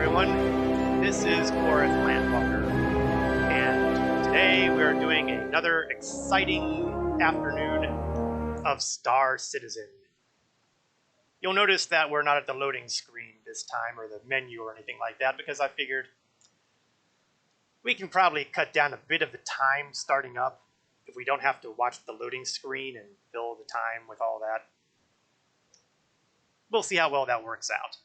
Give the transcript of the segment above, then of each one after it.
everyone, this is Forest Landwalker, and today we are doing another exciting afternoon of Star Citizen. You'll notice that we're not at the loading screen this time, or the menu or anything like that, because I figured we can probably cut down a bit of the time starting up if we don't have to watch the loading screen and fill the time with all that. We'll see how well that works out.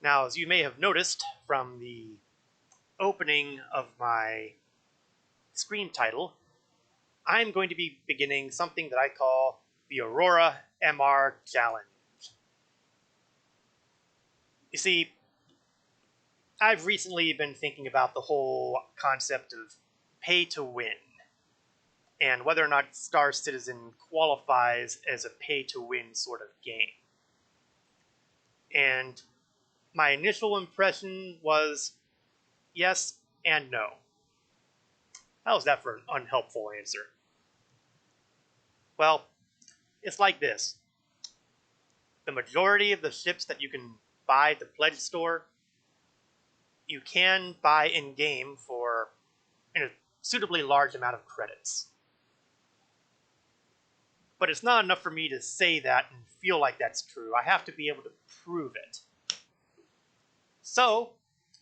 Now, as you may have noticed from the opening of my screen title, I'm going to be beginning something that I call the Aurora MR Challenge. You see, I've recently been thinking about the whole concept of pay to win, and whether or not Star Citizen qualifies as a pay to win sort of game. And my initial impression was yes and no. How's that for an unhelpful answer? Well, it's like this. The majority of the ships that you can buy at the pledge store, you can buy in-game for a suitably large amount of credits. But it's not enough for me to say that and feel like that's true. I have to be able to prove it. So,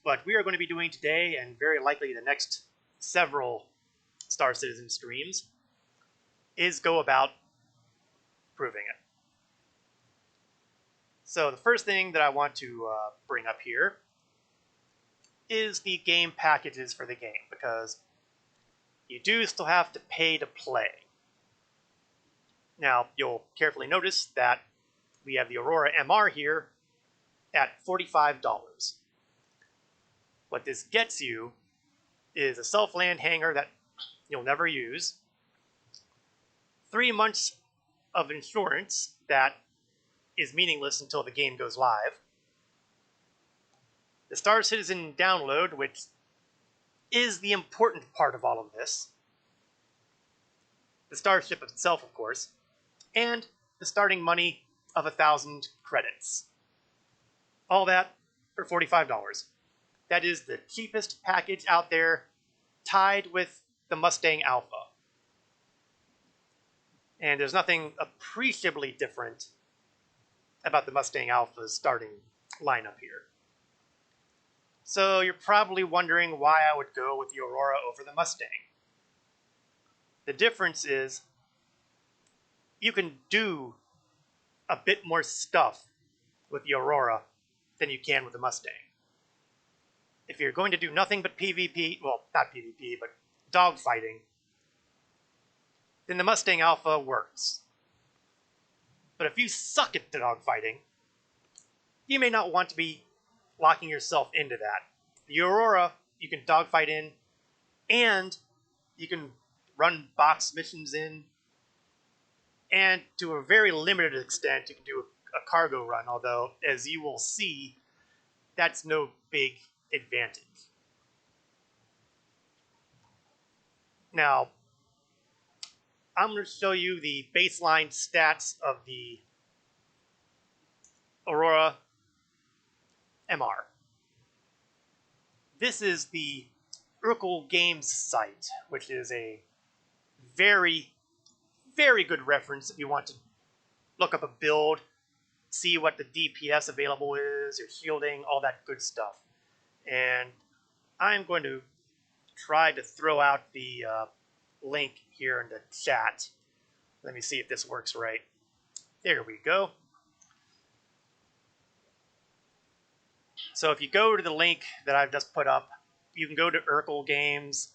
what we are going to be doing today, and very likely the next several Star Citizen streams, is go about proving it. So the first thing that I want to bring up here is the game packages for the game, because you do still have to pay to play. Now, you'll carefully notice that we have the Aurora MR here at $45. What this gets you is a self-land hangar that you'll never use, 3 months of insurance that is meaningless until the game goes live, the Star Citizen download, which is the important part of all of this, the starship itself, of course, and the starting money of 1,000 credits. All that for $45. That is the cheapest package out there, tied with the Mustang Alpha. And there's nothing appreciably different about the Mustang Alpha's starting lineup here. So you're probably wondering why I would go with the Aurora over the Mustang. The difference is you can do a bit more stuff with the Aurora than you can with the Mustang. If you're going to do nothing but PvP, well, not PvP, but dogfighting, then the Mustang Alpha works. But if you suck at dogfighting, you may not want to be locking yourself into that. The Aurora, you can dogfight in, and you can run box missions in, and to a very limited extent, you can do a cargo run, although, as you will see, that's no big advantage. Now, I'm going to show you the baseline stats of the Aurora MR. This is the Urkel Games site, which is a very, very good reference if you want to look up a build, see what the DPS available is, your shielding, all that good stuff. And I'm going to try to throw out the link here in the chat. Let me see if this works right. There we go. So if you go to the link that I've just put up, you can go to Urkel Games,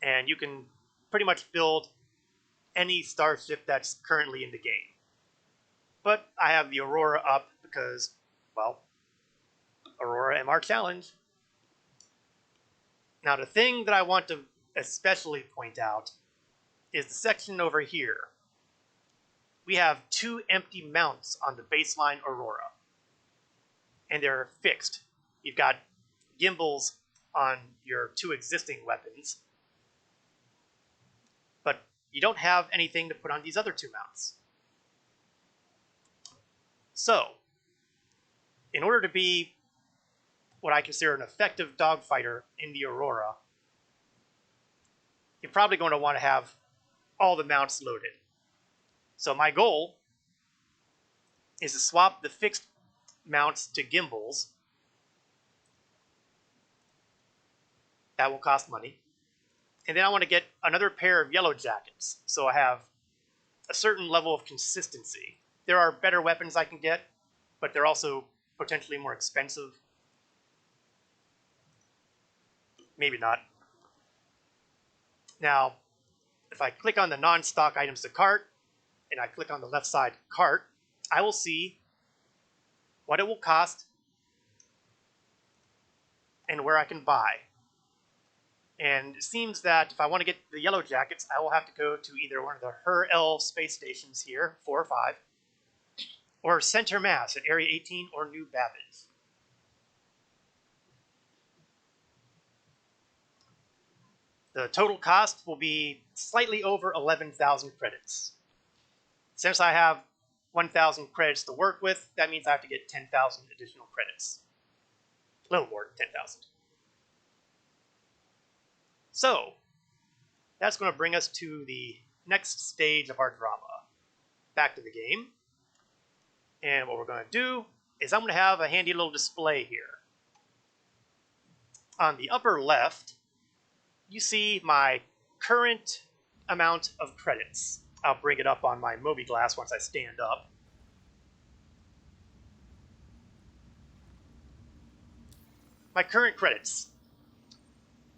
and you can pretty much build any starship that's currently in the game. But I have the Aurora up because, well, Aurora MR Challenge. Now, the thing that I want to especially point out is the section over here. We have 2 empty mounts on the baseline Aurora, and they're fixed. You've got gimbals on your 2 existing weapons, but you don't have anything to put on these other 2 mounts. So, in order to be what I consider an effective dogfighter in the Aurora, you're probably going to want to have all the mounts loaded. So my goal is to swap the fixed mounts to gimbals. That will cost money. And then I want to get another pair of yellow jackets, so I have a certain level of consistency. There are better weapons I can get, but they're also potentially more expensive. Maybe not. Now, if I click on the non-stock items to cart, and I click on the left side cart, I will see what it will cost and where I can buy. And it seems that if I want to get the yellow jackets, I will have to go to either one of the HER-L space stations here, 4 or 5, or Center Mass at Area 18 or New Babbage. The total cost will be slightly over 11,000 credits. Since I have 1,000 credits to work with, that means I have to get 10,000 additional credits. A little more than 10,000. So, that's going to bring us to the next stage of our drama. Back to the game. And what we're going to do is I'm going to have a handy little display here. On the upper left, you see my current amount of credits. I'll bring it up on my Moby Glass once I stand up. My current credits,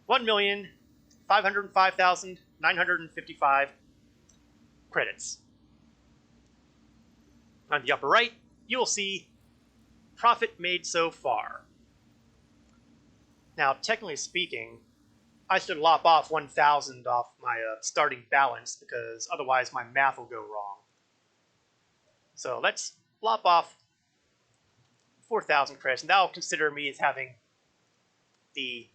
1,505,955 credits. On the upper right, you will see profit made so far. Now, technically speaking, I should lop off 1,000 off my starting balance, because otherwise my math will go wrong. So let's lop off 4,000 credits, and that will consider me as having the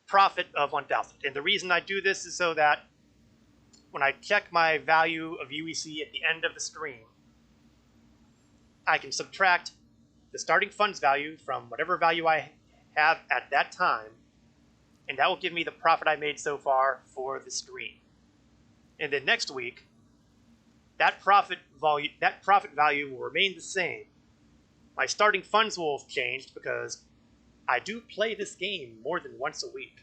profit of 1,000. And the reason I do this is so that when I check my value of UEC at the end of the stream, I can subtract the starting funds value from whatever value I have at that time, and that will give me the profit I made so far for the stream. And then next week, that profit value will remain the same. My starting funds will have changed because I do play this game more than once a week.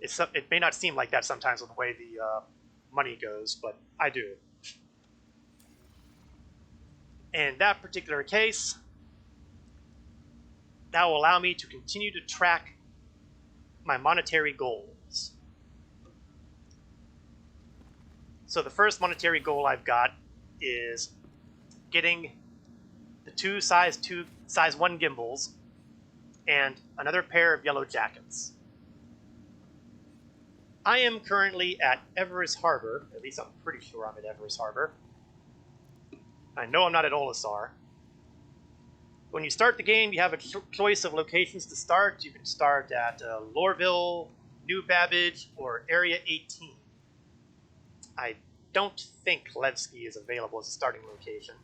It may not seem like that sometimes with the way the money goes, but I do. In that particular case, that will allow me to continue to track my monetary goals. So the first monetary goal I've got is getting the two size 1 gimbals and another pair of yellow jackets. I am currently at Everest Harbor. At least I'm pretty sure I'm at Everest Harbor. I know I'm not at Olisar. When you start the game, you have a choice of locations to start. You can start at Lorville, New Babbage, or Area 18. I don't think Levski is available as a starting location.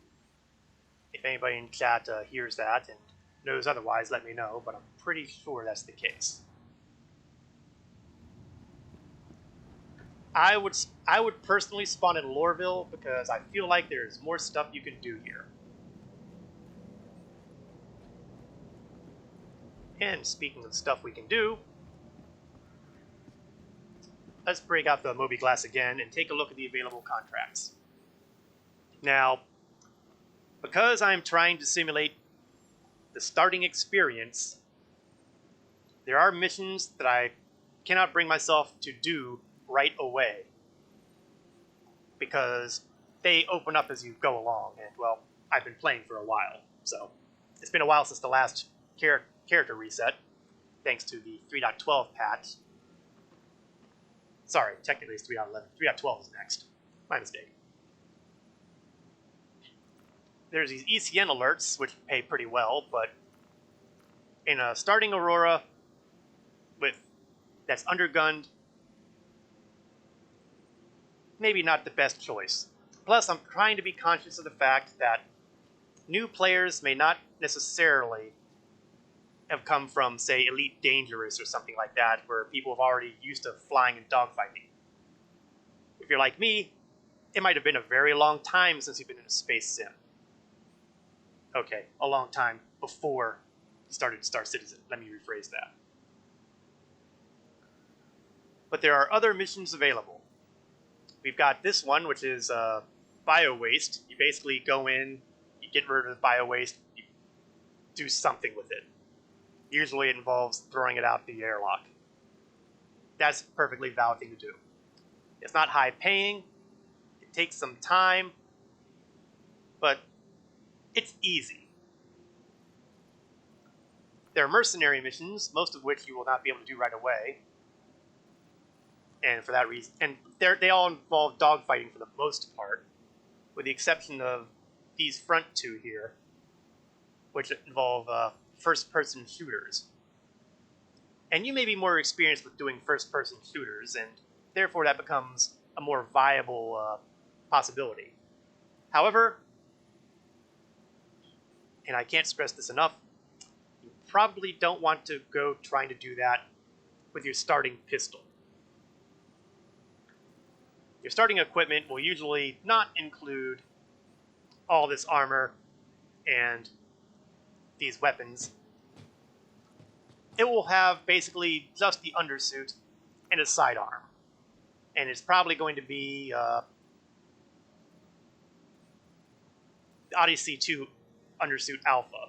If anybody in chat hears that and knows otherwise, let me know, but I'm pretty sure that's the case. I would personally spawn in Lorville because I feel like there's more stuff you can do here. And speaking of stuff we can do, let's break out the Moby Glass again and take a look at the available contracts. Now, because I'm trying to simulate the starting experience, there are missions that I cannot bring myself to do right away, because they open up as you go along, and, well, I've been playing for a while, so it's been a while since the last character reset, thanks to the 3.12 patch. Sorry, technically it's 3.11. 3.12 is next. My mistake. There's these ECN alerts, which pay pretty well, but in a starting Aurora that's undergunned, maybe not the best choice. Plus, I'm trying to be conscious of the fact that new players may not necessarily have come from, say, Elite Dangerous or something like that, where people have already used to flying and dogfighting. If you're like me, it might have been a very long time since you've been in a space sim. Okay, a long time before you started Star Citizen. Let me rephrase that. But there are other missions available. We've got this one, which is bio waste. You basically go in, you get rid of the bio waste, you do something with it. Usually it involves throwing it out the airlock. That's a perfectly valid thing to do. It's not high paying, it takes some time, but it's easy. There are mercenary missions, most of which you will not be able to do right away. And for that reason, and they all involve dogfighting for the most part, with the exception of these front two here, which involve first-person shooters. And you may be more experienced with doing first-person shooters, and therefore that becomes a more viable possibility. However, and I can't stress this enough, you probably don't want to go trying to do that with your starting pistol. Your starting equipment will usually not include all this armor and these weapons. It will have basically just the undersuit and a sidearm. And it's probably going to be the Odyssey 2 undersuit alpha.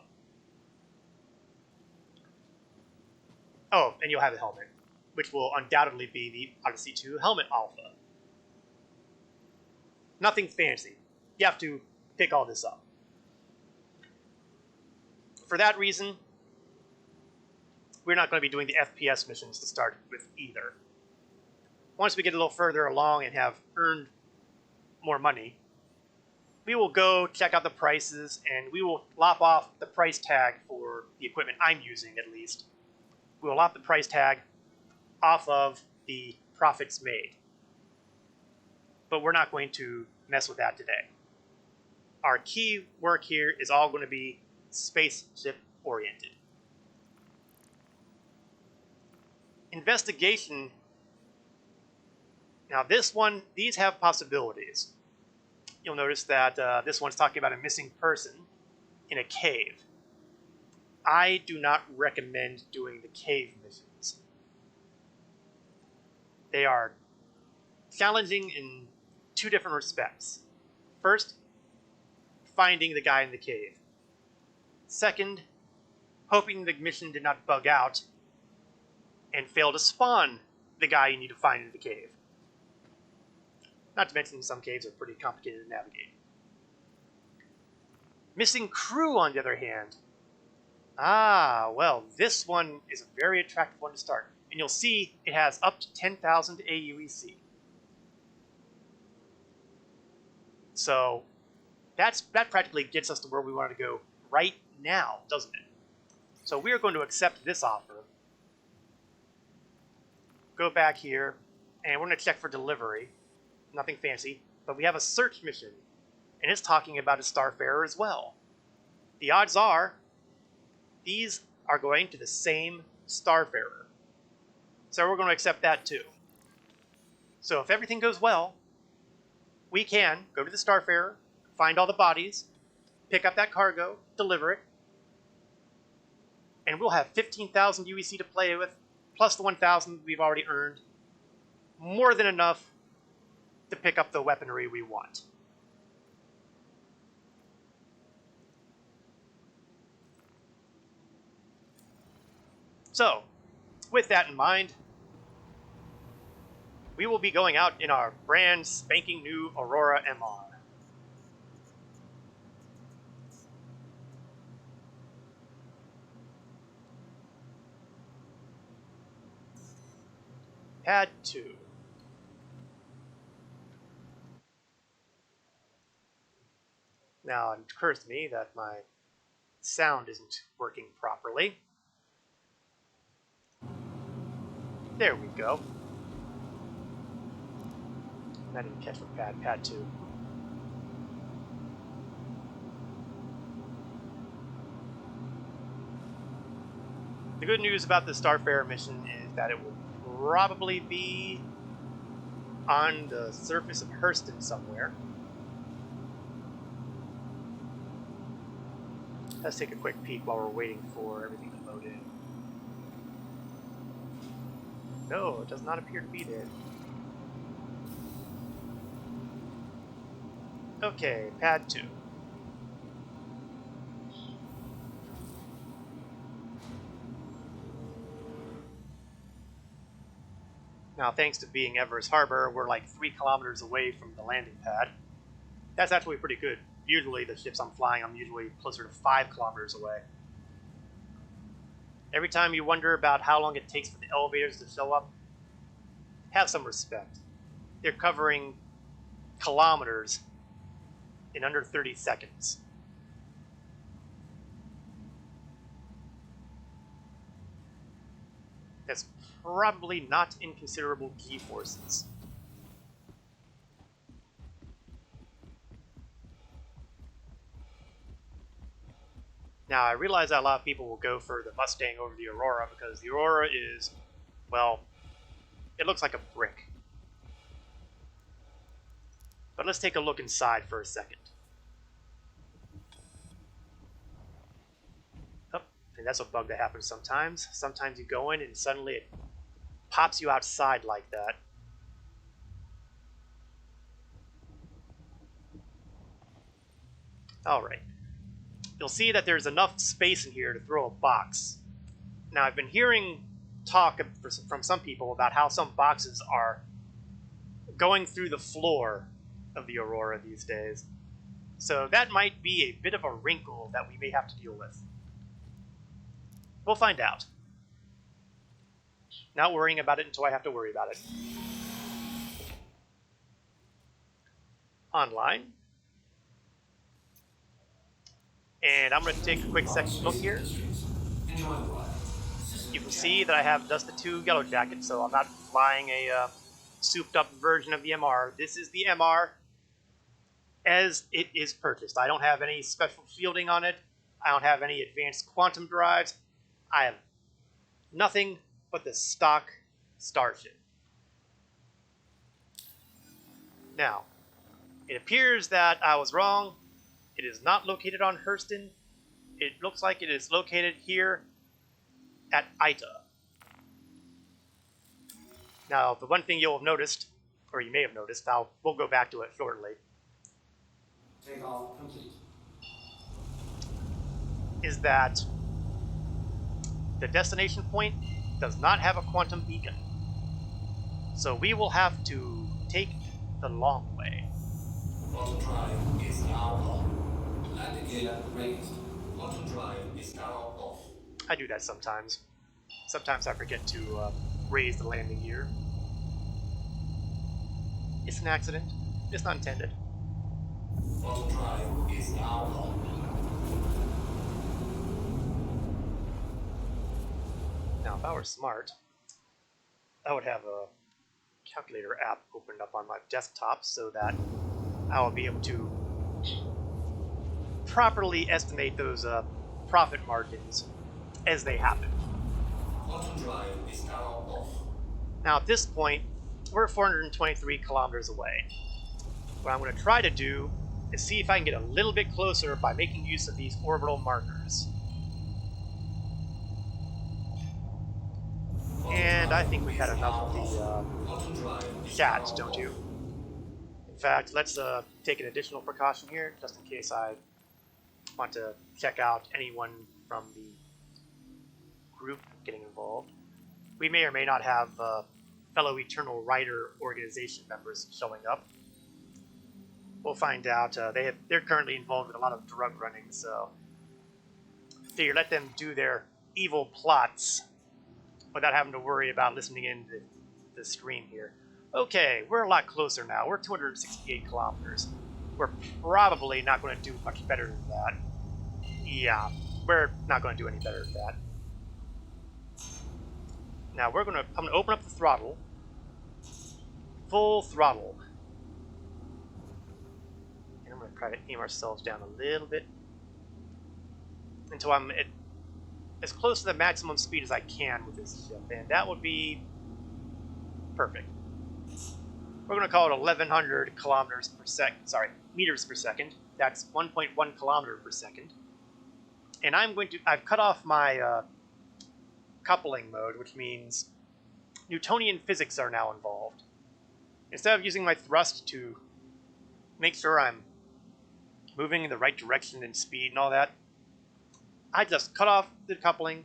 Oh, and you'll have a helmet, which will undoubtedly be the Odyssey 2 helmet alpha. Nothing fancy. You have to pick all this up. For that reason, we're not going to be doing the FPS missions to start with either. Once we get a little further along and have earned more money, we will go check out the prices and we will lop off the price tag for the equipment I'm using, at least. We will lop the price tag off of the profits made. But we're not going to mess with that today. Our key work here is all going to be spaceship oriented. Investigation. Now this one, these have possibilities. You'll notice that this one's talking about a missing person in a cave. I do not recommend doing the cave missions. They are challenging in two different respects. First, finding the guy in the cave. Second, hoping the mission did not bug out and fail to spawn the guy you need to find in the cave. Not to mention some caves are pretty complicated to navigate. Missing crew, on the other hand. Well, this one is a very attractive one to start. And you'll see it has up to 10,000 AUEC. So that practically gets us to where we want to go right now, doesn't it? So we are going to accept this offer. Go back here, and we're going to check for delivery. Nothing fancy, but we have a search mission, and it's talking about a Starfarer as well. The odds are these are going to the same Starfarer. So we're going to accept that too. So if everything goes well, we can go to the Starfarer, find all the bodies, pick up that cargo, deliver it, and we'll have 15,000 UEC to play with, plus the 1,000 we've already earned. More than enough to pick up the weaponry we want. So, with that in mind, we will be going out in our brand spanking new Aurora MR. Pad 2. Now, it occurs to me that my sound isn't working properly. There we go. I didn't catch what pad 2. The good news about the Starfarer mission is that it will probably be on the surface of Hurston somewhere. Let's take a quick peek while we're waiting for everything to load in. No, it does not appear to be there. Okay, pad 2. Now, thanks to being Everest Harbor, we're like 3 kilometers away from the landing pad. That's actually pretty good. Usually, the ships I'm flying, I'm usually closer to 5 kilometers away. Every time you wonder about how long it takes for the elevators to show up, have some respect. They're covering kilometers in under 30 seconds. That's probably not inconsiderable G-forces. Now, I realize that a lot of people will go for the Mustang over the Aurora because the Aurora is, well, it looks like a brick. But let's take a look inside for a second. Oh, and that's a bug that happens sometimes. Sometimes you go in and suddenly it pops you outside like that. Alright. You'll see that there's enough space in here to throw a box. Now, I've been hearing talk from some people about how some boxes are going through the floor of the Aurora these days. So that might be a bit of a wrinkle that we may have to deal with. We'll find out. Not worrying about it until I have to worry about it. Online. And I'm going to take a quick second look here. You can see that I have just the 2 Yellow Jackets, so I'm not flying a souped up version of the MR. This is the MR as it is purchased. I don't have any special shielding on it. I don't have any advanced quantum drives. I have nothing but the stock Starship. Now, it appears that I was wrong. It is not located on Hurston. It looks like it is located here at Ita. Now, the one thing you'll have noticed, or you may have noticed, we'll go back to it shortly, Takeoff complete. Is that the destination point does not have a quantum beacon. So we will have to take the long way. Quantum drive is now on. Landing gear raised. Quantum drive is now off. I do that sometimes. Sometimes I forget to raise the landing gear. It's an accident. It's not intended. Quantum drive is now on. Now, if I were smart, I would have a calculator app opened up on my desktop so that I will be able to properly estimate those profit margins as they happen. Quantum drive is now off. Now, at this point, we're 423 kilometers away. What I'm going to try to do is see if I can get a little bit closer by making use of these orbital markers. And I think we've had enough of the chats, don't you? In fact, let's take an additional precaution here, just in case I want to check out anyone from the group getting involved. We may or may not have fellow Eternal Rider organization members showing up. We'll find out. They're currently involved in a lot of drug running, so figure let them do their evil plots without having to worry about listening in to the stream here. Okay, we're a lot closer now. We're 268 kilometers. We're probably not going to do much better than that. Yeah, we're not going to do any better than that. Now I'm going to open up the throttle. Full throttle. And I'm going to try to aim ourselves down a little bit until I'm at as close to the maximum speed as I can with this ship, and that would be perfect. We're going to call it 1100 kilometers per second, sorry, meters per second. That's 1.1 kilometer per second. And I've cut off my coupling mode, which means Newtonian physics are now involved. Instead of using my thrust to make sure I'm moving in the right direction and speed and all that, I just cut off the coupling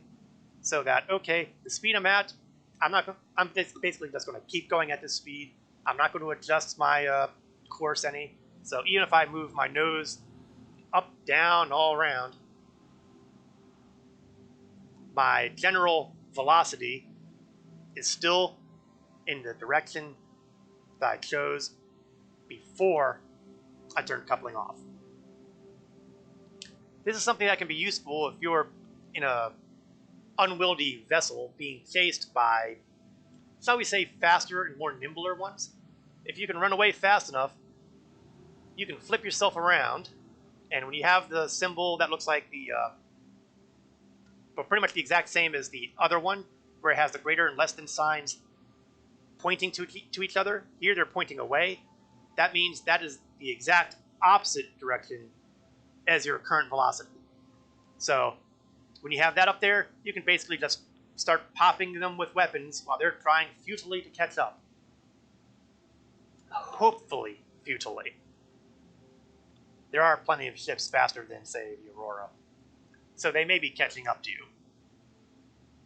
so that, okay, the speed I'm at, I'm basically just going to keep going at this speed. I'm not going to adjust my course any. So even if I move my nose up, down, all around, my general velocity is still in the direction that I chose before I turned coupling off. This is something that can be useful if you're in a unwieldy vessel being chased by, shall we say, faster and more nimbler ones. If you can run away fast enough, you can flip yourself around, and when you have the symbol that looks like the, but pretty much the exact same as the other one, where it has the greater and less than signs pointing to each other. Here they're pointing away. That means that is the exact opposite direction as your current velocity. So when you have that up there, you can basically just start popping them with weapons while they're trying futilely to catch up. Hopefully futilely. There are plenty of ships faster than, say, the Aurora, so they may be catching up to you.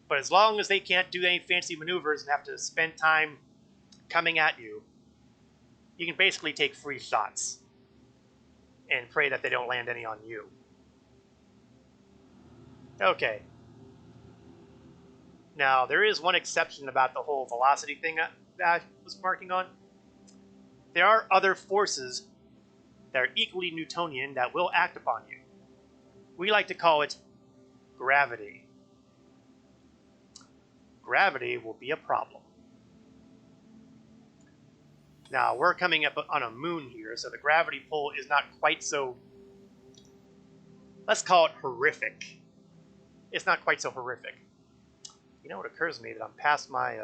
But as long as they can't do any fancy maneuvers and have to spend time coming at you, you can basically take free shots and pray that they don't land any on you. Okay. Now, there is one exception about the whole velocity thing that I was marking on. There are other forces that are equally Newtonian that will act upon you. We like to call it gravity. Gravity will be a problem. Now, we're coming up on a moon here, so the gravity pull is not quite so, let's call it horrific. It's not quite so horrific. You know what occurs to me? That I'm past my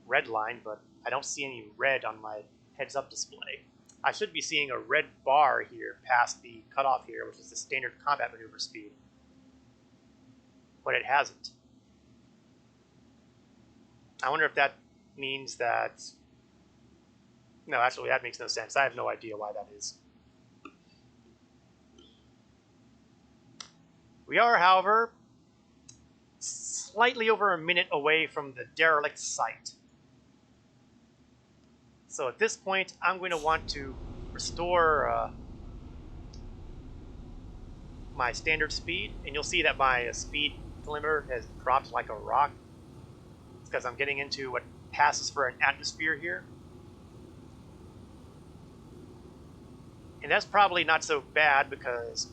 red line, but I don't see any red on my heads-up display. I should be seeing a red bar here past the cutoff here, which is the standard combat maneuver speed. But it hasn't. I wonder if that means that... No, actually, that makes no sense. I have no idea why that is. We are, however, slightly over a minute away from the derelict site. So at this point, I'm going to want to restore my standard speed, and you'll see that my speed limiter has dropped like a rock. It's because I'm getting into what passes for an atmosphere here. And that's probably not so bad, because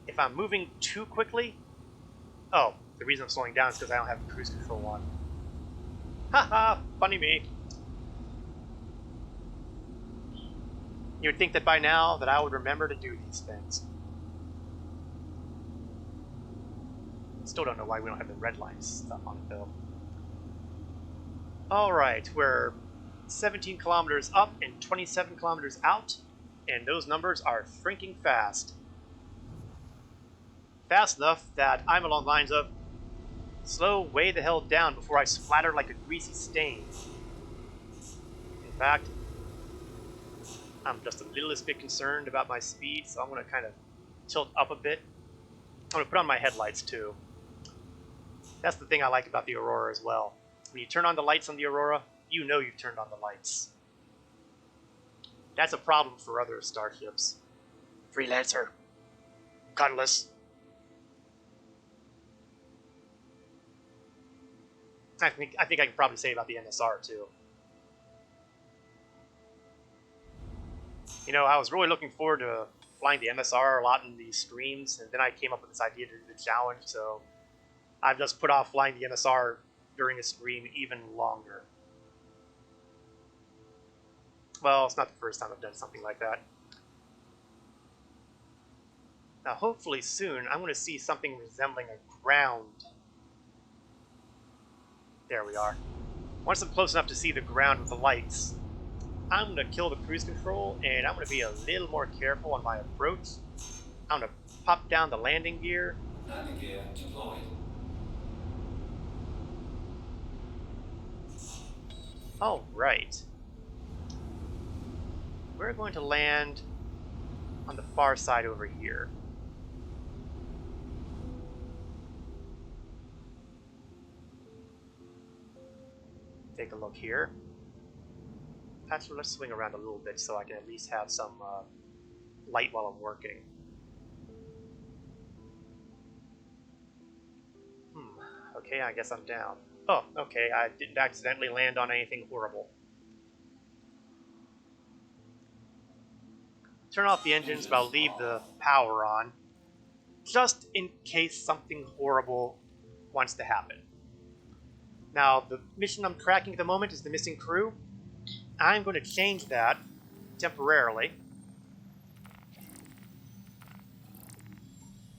if I'm moving too quickly... Oh, the reason I'm slowing down is because I don't have cruise control on. Haha, funny me. You would think that by now that I would remember to do these things. Still don't know why we don't have the red line stuff on it, though. Alright, we're 17 kilometers up and 27 kilometers out, and those numbers are shrinking fast. Fast enough that I'm along the lines of, slow way the hell down before I splatter like a greasy stain. In fact, I'm just a littlest bit concerned about my speed, so I'm going to kind of tilt up a bit. I'm going to put on my headlights too. That's the thing I like about the Aurora as well. When you turn on the lights on the Aurora, you know you've turned on the lights. That's a problem for other starships. Freelancer. Gunless. I think I can probably say about the MSR too. You know, I was really looking forward to flying the MSR a lot in these streams, and then I came up with this idea to do the challenge, so I've just put off flying the MSR during a stream even longer. Well, it's not the first time I've done something like that. Now, hopefully soon, I'm going to see something resembling a ground. There we are. Once I'm close enough to see the ground with the lights, I'm going to kill the cruise control, and I'm going to be a little more careful on my approach. I'm going to pop down the landing gear. Landing gear deployed. All right. We're going to land on the far side over here. Take a look here. Actually, let's swing around a little bit so I can at least have some light while I'm working. Okay, I guess I'm down. Oh, okay, I didn't accidentally land on anything horrible. Turn off the engines, but I'll leave the power on, just in case something horrible wants to happen. Now, the mission I'm tracking at the moment is the missing crew. I'm going to change that temporarily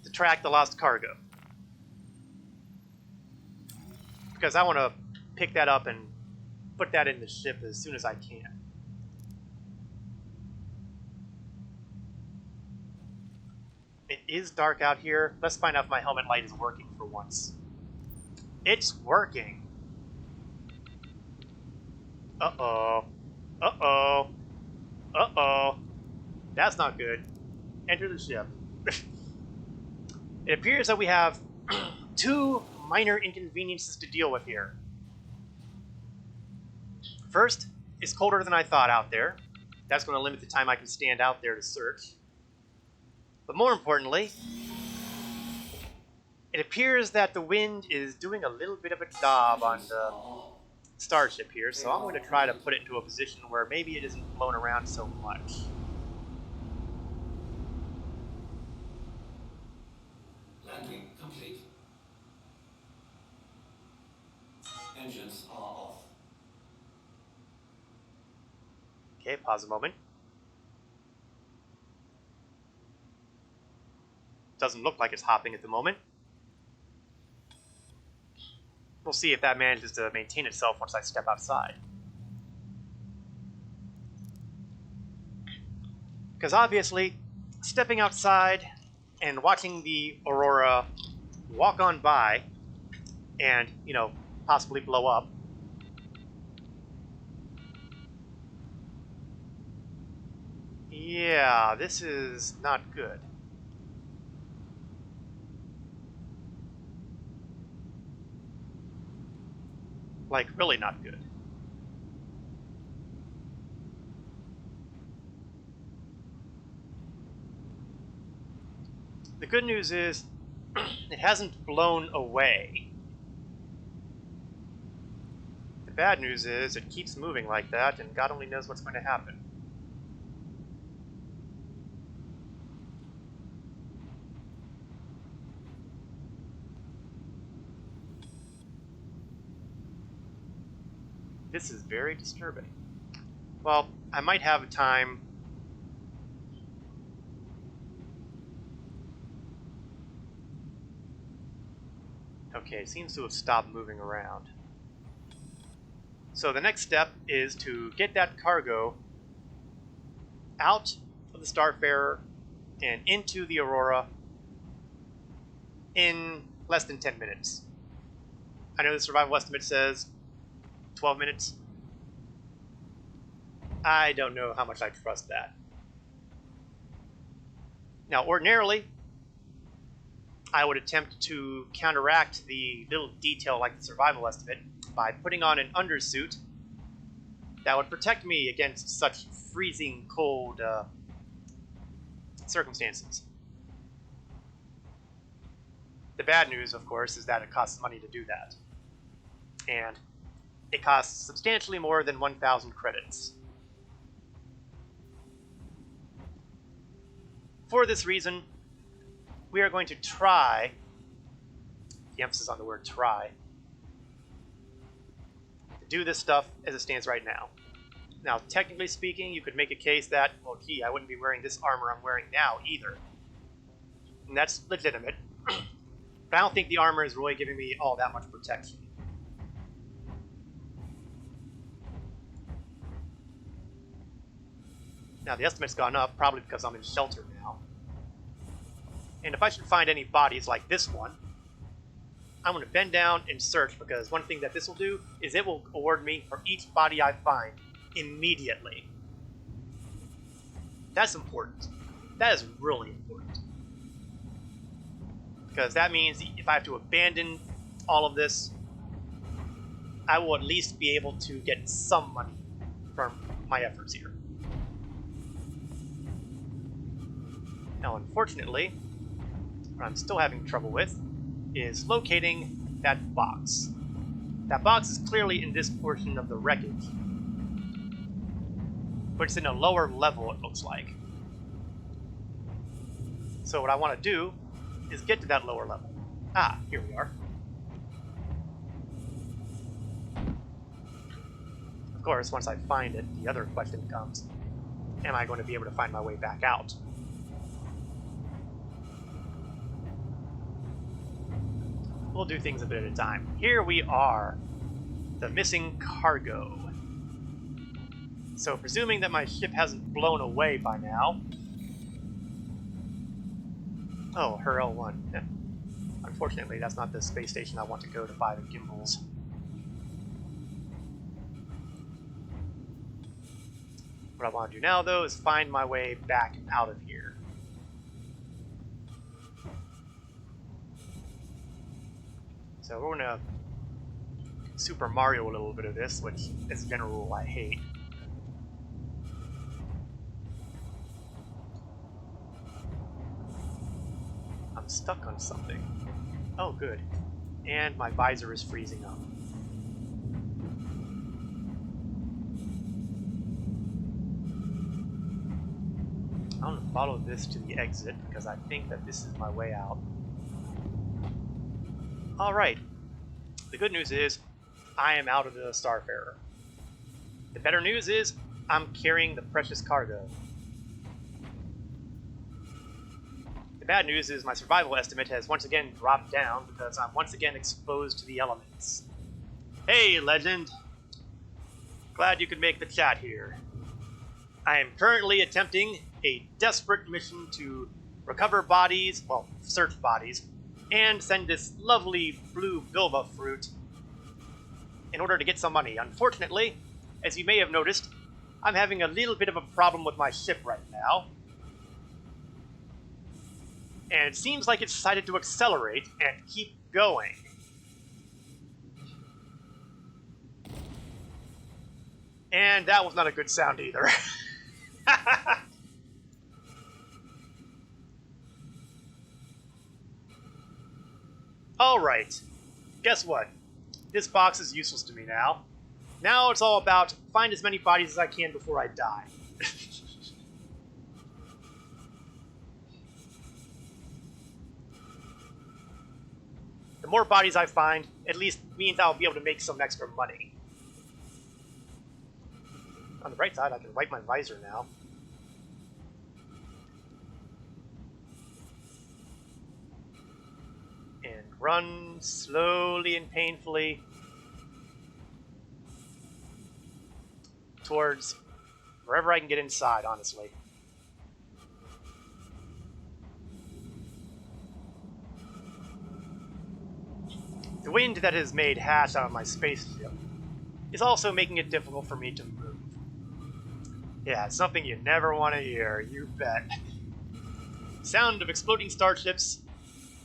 to track the lost cargo, because I want to pick that up and put that in the ship as soon as I can. It is dark out here. Let's find out if my helmet light is working for once. It's working. Uh-oh. Uh-oh. Uh-oh. That's not good. Enter the ship. It appears that we have two minor inconveniences to deal with here. First, it's colder than I thought out there. That's going to limit the time I can stand out there to search. But more importantly, it appears that the wind is doing a little bit of a job on the starship here, so I'm going to try to put it into a position where maybe it isn't blown around so much. Landing complete. Engines are off. Okay, pause a moment. Doesn't look like it's hopping at the moment. We'll see if that manages to maintain itself once I step outside. Because obviously, stepping outside and watching the Aurora walk on by and, you know, possibly blow up, yeah, this is not good. Like, really not good. The good news is, it hasn't blown away. The bad news is, it keeps moving like that, and God only knows what's going to happen. This is very disturbing. Well, I might have time. Okay, it seems to have stopped moving around. So the next step is to get that cargo out of the Starfarer and into the Aurora in less than 10 minutes. I know the survival estimate says 12 minutes. I don't know how much I trust that. Now, ordinarily, I would attempt to counteract the little detail like the survival estimate by putting on an undersuit that would protect me against such freezing cold circumstances. The bad news, of course, is that it costs money to do that. And it costs substantially more than 1,000 credits. For this reason, we are going to try, the emphasis on the word try, to do this stuff as it stands right now. Now, technically speaking, you could make a case that, well, gee, I wouldn't be wearing this armor I'm wearing now either. and that's legitimate. But I don't think the armor is really giving me all that much protection. Now the estimate's gone up, probably because I'm in shelter now. And if I should find any bodies like this one, I'm going to bend down and search, because one thing that this will do is it will award me for each body I find immediately. That's important. That is really important. Because that means if I have to abandon all of this, I will at least be able to get some money from my efforts here. Now, unfortunately, what I'm still having trouble with is locating that box. That box is clearly in this portion of the wreckage, but it's in a lower level, it looks like. So what I want to do is get to that lower level. Ah, here we are. Of course, once I find it, the other question comes, am I going to be able to find my way back out? We'll do things a bit at a time. Here we are, the missing cargo. So presuming that my ship hasn't blown away by now. Oh, her L1. Unfortunately, that's not the space station I want to go to buy the gimbals. What I want to do now, though, is find my way back out of here. So we're gonna Super Mario a little bit of this, which, as a general rule, I hate. I'm stuck on something. Oh, good. And my visor is freezing up. I'm gonna follow this to the exit, because I think that this is my way out. Alright, the good news is I am out of the Starfarer. The better news is I'm carrying the precious cargo. The bad news is my survival estimate has once again dropped down because I'm once again exposed to the elements. Hey, Legend! Glad you could make the chat here. I am currently attempting a desperate mission to recover bodies, well, search bodies, and send this lovely blue bilba fruit in order to get some money. Unfortunately, as you may have noticed, I'm having a little bit of a problem with my ship right now. And it seems like it's decided to accelerate and keep going. And that was not a good sound either. Alright, guess what? This box is useless to me now. Now it's all about find as many bodies as I can before I die. The more bodies I find, at least means I'll be able to make some extra money. On the bright side, I can wipe my visor now. And run slowly and painfully towards wherever I can get inside, honestly. The wind that has made hash out of my spaceship is also making it difficult for me to move. Yeah, it's something you never want to hear, you bet. Sound of exploding starships,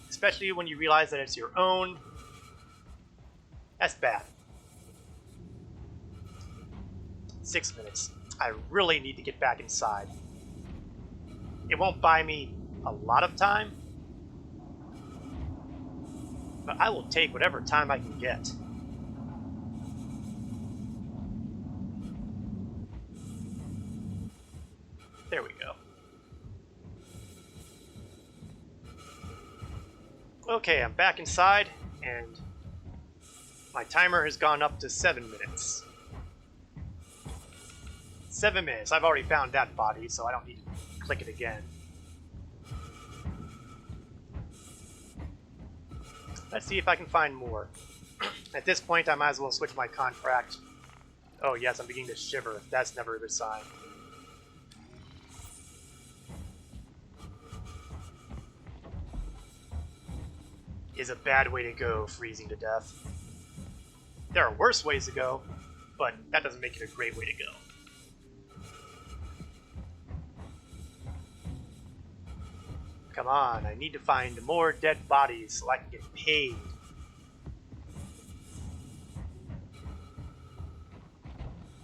especially when you realize that it's your own, that's bad. 6 minutes. I really need to get back inside. It won't buy me a lot of time, but I will take whatever time I can get. There we go. Okay, I'm back inside, and my timer has gone up to 7 minutes. 7 minutes. I've already found that body, so I don't need to click it again. Let's see if I can find more. At this point, I might as well switch my contract. Oh yes, I'm beginning to shiver. That's never a good sign. Is a bad way to go, freezing to death. There are worse ways to go, but that doesn't make it a great way to go. Come on, I need to find more dead bodies so I can get paid.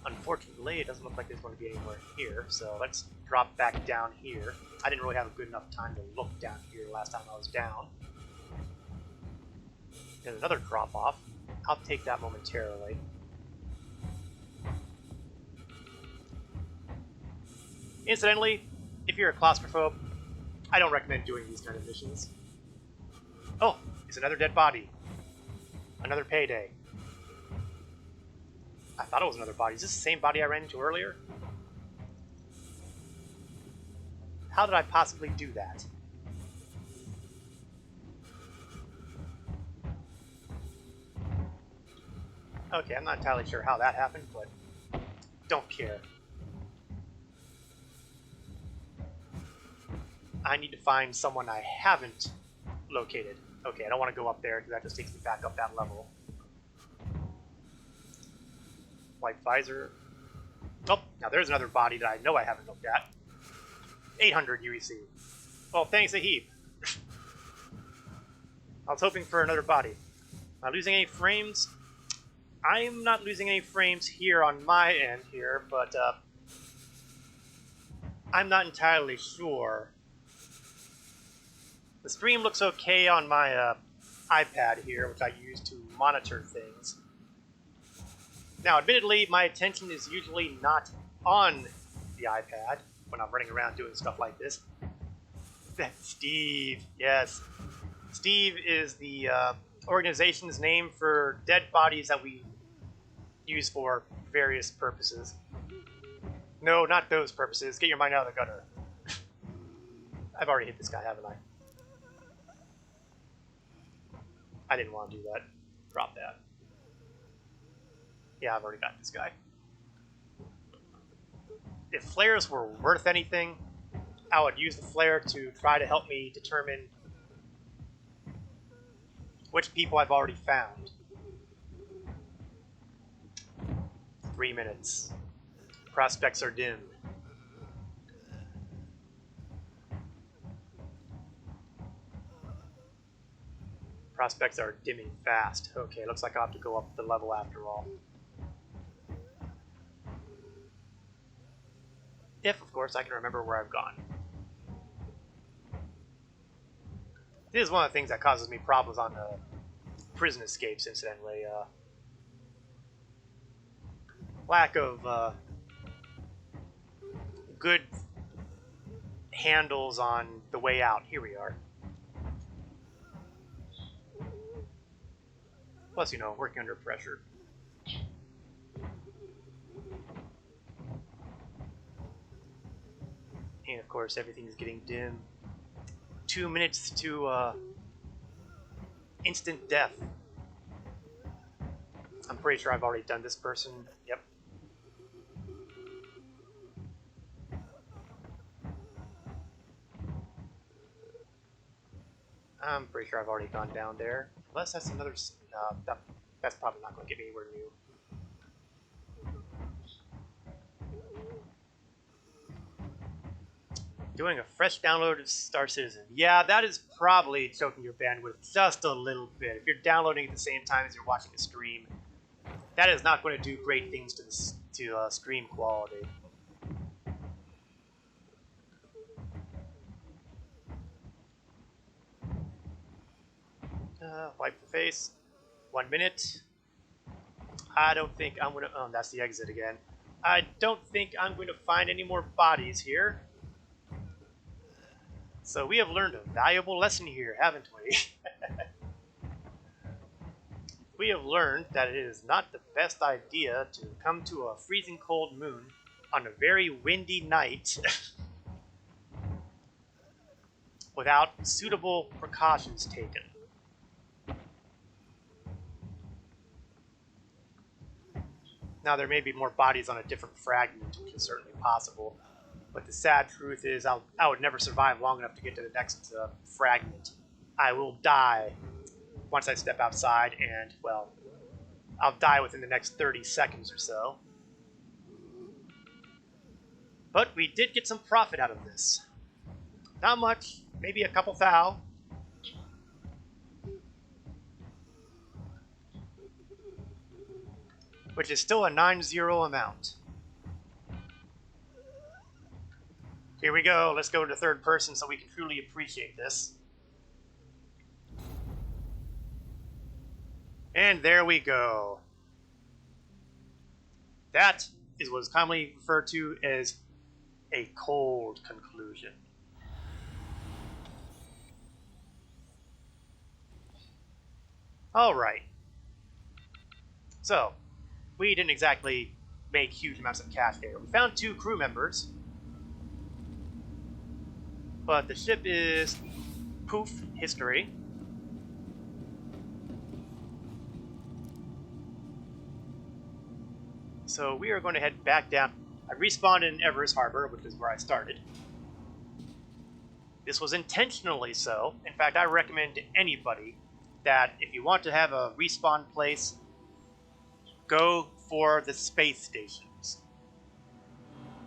Unfortunately, it doesn't look like there's going to be anywhere here, so let's drop back down here. I didn't really have a good enough time to look down here last time I was down. There's another drop off. I'll take that momentarily. Incidentally, if you're a claustrophobe, I don't recommend doing these kind of missions. Oh, it's another dead body. Another payday. I thought it was another body. Is this the same body I ran into earlier? How did I possibly do that? Okay, I'm not entirely sure how that happened, but don't care. I need to find someone I haven't located. Okay, I don't want to go up there because that just takes me back up that level. White visor. Oh, now there's another body that I know I haven't looked at. 800 UEC. Well, thanks a heap. I was hoping for another body. Am I losing any frames? I'm not losing any frames here on my end here, but I'm not entirely sure. The stream looks okay on my iPad here, which I use to monitor things. Now, admittedly, my attention is usually not on the iPad when I'm running around doing stuff like this. Steve, yes. Steve is the organization's name for dead bodies that we use for various purposes. No, not those purposes. Get your mind out of the gutter. I've already hit this guy, haven't I? I didn't want to do that. Drop that. Yeah, I've already got this guy. If flares were worth anything, I would use the flare to try to help me determine which people I've already found. 3 minutes. Prospects are dim. Prospects are dimming fast. Okay, looks like I'll have to go up the level after all. If, of course, I can remember where I've gone. This is one of the things that causes me problems on the prison escapes, incidentally. Lack of good handles on the way out. Here we are. Plus, you know, working under pressure. And of course, everything is getting dim. 2 minutes to instant death. I'm pretty sure I've already done this person. Yep. I'm pretty sure I've already gone down there. Unless that's another... that's probably not going to get me anywhere new. Doing a fresh download of Star Citizen. Yeah, that is probably choking your bandwidth just a little bit. If you're downloading at the same time as you're watching a stream, that is not going to do great things to stream quality. Wipe the face. 1 minute. I don't think I'm going to... Oh, that's the exit again. I don't think I'm going to find any more bodies here. So we have learned a valuable lesson here, haven't we? We have learned that it is not the best idea to come to a freezing cold moon on a very windy night without suitable precautions taken. Now, there may be more bodies on a different fragment, which is certainly possible. But the sad truth is I would never survive long enough to get to the next fragment. I will die once I step outside, and, well, I'll die within the next 30 seconds or so. But we did get some profit out of this. Not much, maybe a couple thou. Which is still a 9-0 amount. Here we go, let's go to third person so we can truly appreciate this. And there we go. That is what is commonly referred to as a cold conclusion. Alright. So, we didn't exactly make huge amounts of cash there. We found 2 crew members. But the ship is poof history. So we are going to head back down. I respawned in Everest Harbor, which is where I started. This was intentionally so. In fact, I recommend to anybody that if you want to have a respawn place, go for the space stations.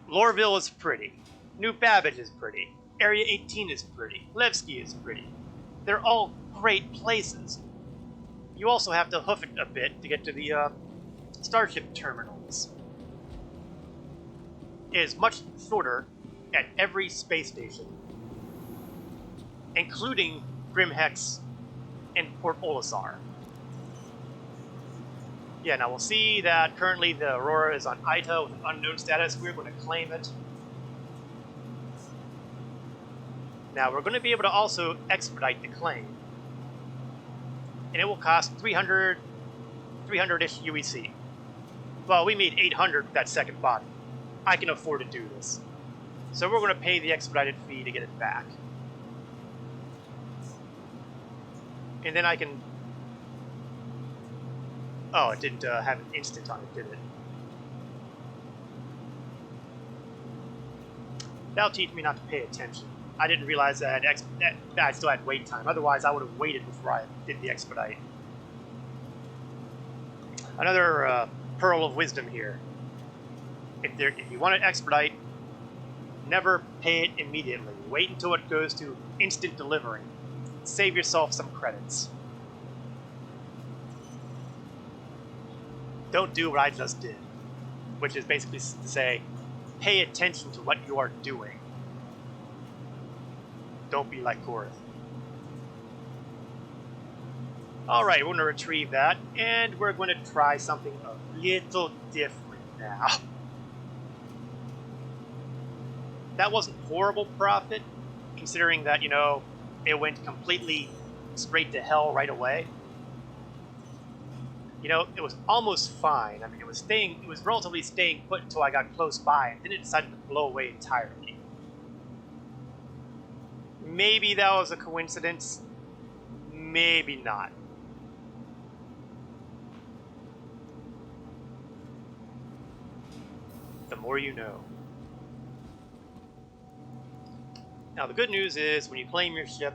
Lorville is pretty. New Babbage is pretty. Area 18 is pretty. Levski is pretty. They're all great places. You also have to hoof it a bit to get to the Starship terminals. It is much shorter at every space station, including Grimhex and Port Olisar. Yeah, now we'll see that currently the Aurora is on Ita with an unknown status. We're going to claim it. Now we're going to be able to also expedite the claim. And it will cost 300-ish UEC. Well, we made 800 with that second body. I can afford to do this. So we're going to pay the expedited fee to get it back. And then I can... Oh, it didn't have an instant on it, did it? That'll teach me not to pay attention. I didn't realize that I still had wait time. Otherwise, I would have waited before I did the expedite. Another pearl of wisdom here. If you want to expedite, never pay it immediately. Wait until it goes to instant delivery. Save yourself some credits. Don't do what I just did, which is basically to say, pay attention to what you are doing. Don't be like Korath. Alright, we're going to retrieve that, and we're going to try something a little different now. That wasn't horrible profit, considering that, you know, it went completely straight to hell right away. You know, it was almost fine. I mean, it was relatively staying put until I got close by, and then it decided to blow away entirely. Maybe that was a coincidence. Maybe not. The more you know. Now, the good news is, when you claim your ship,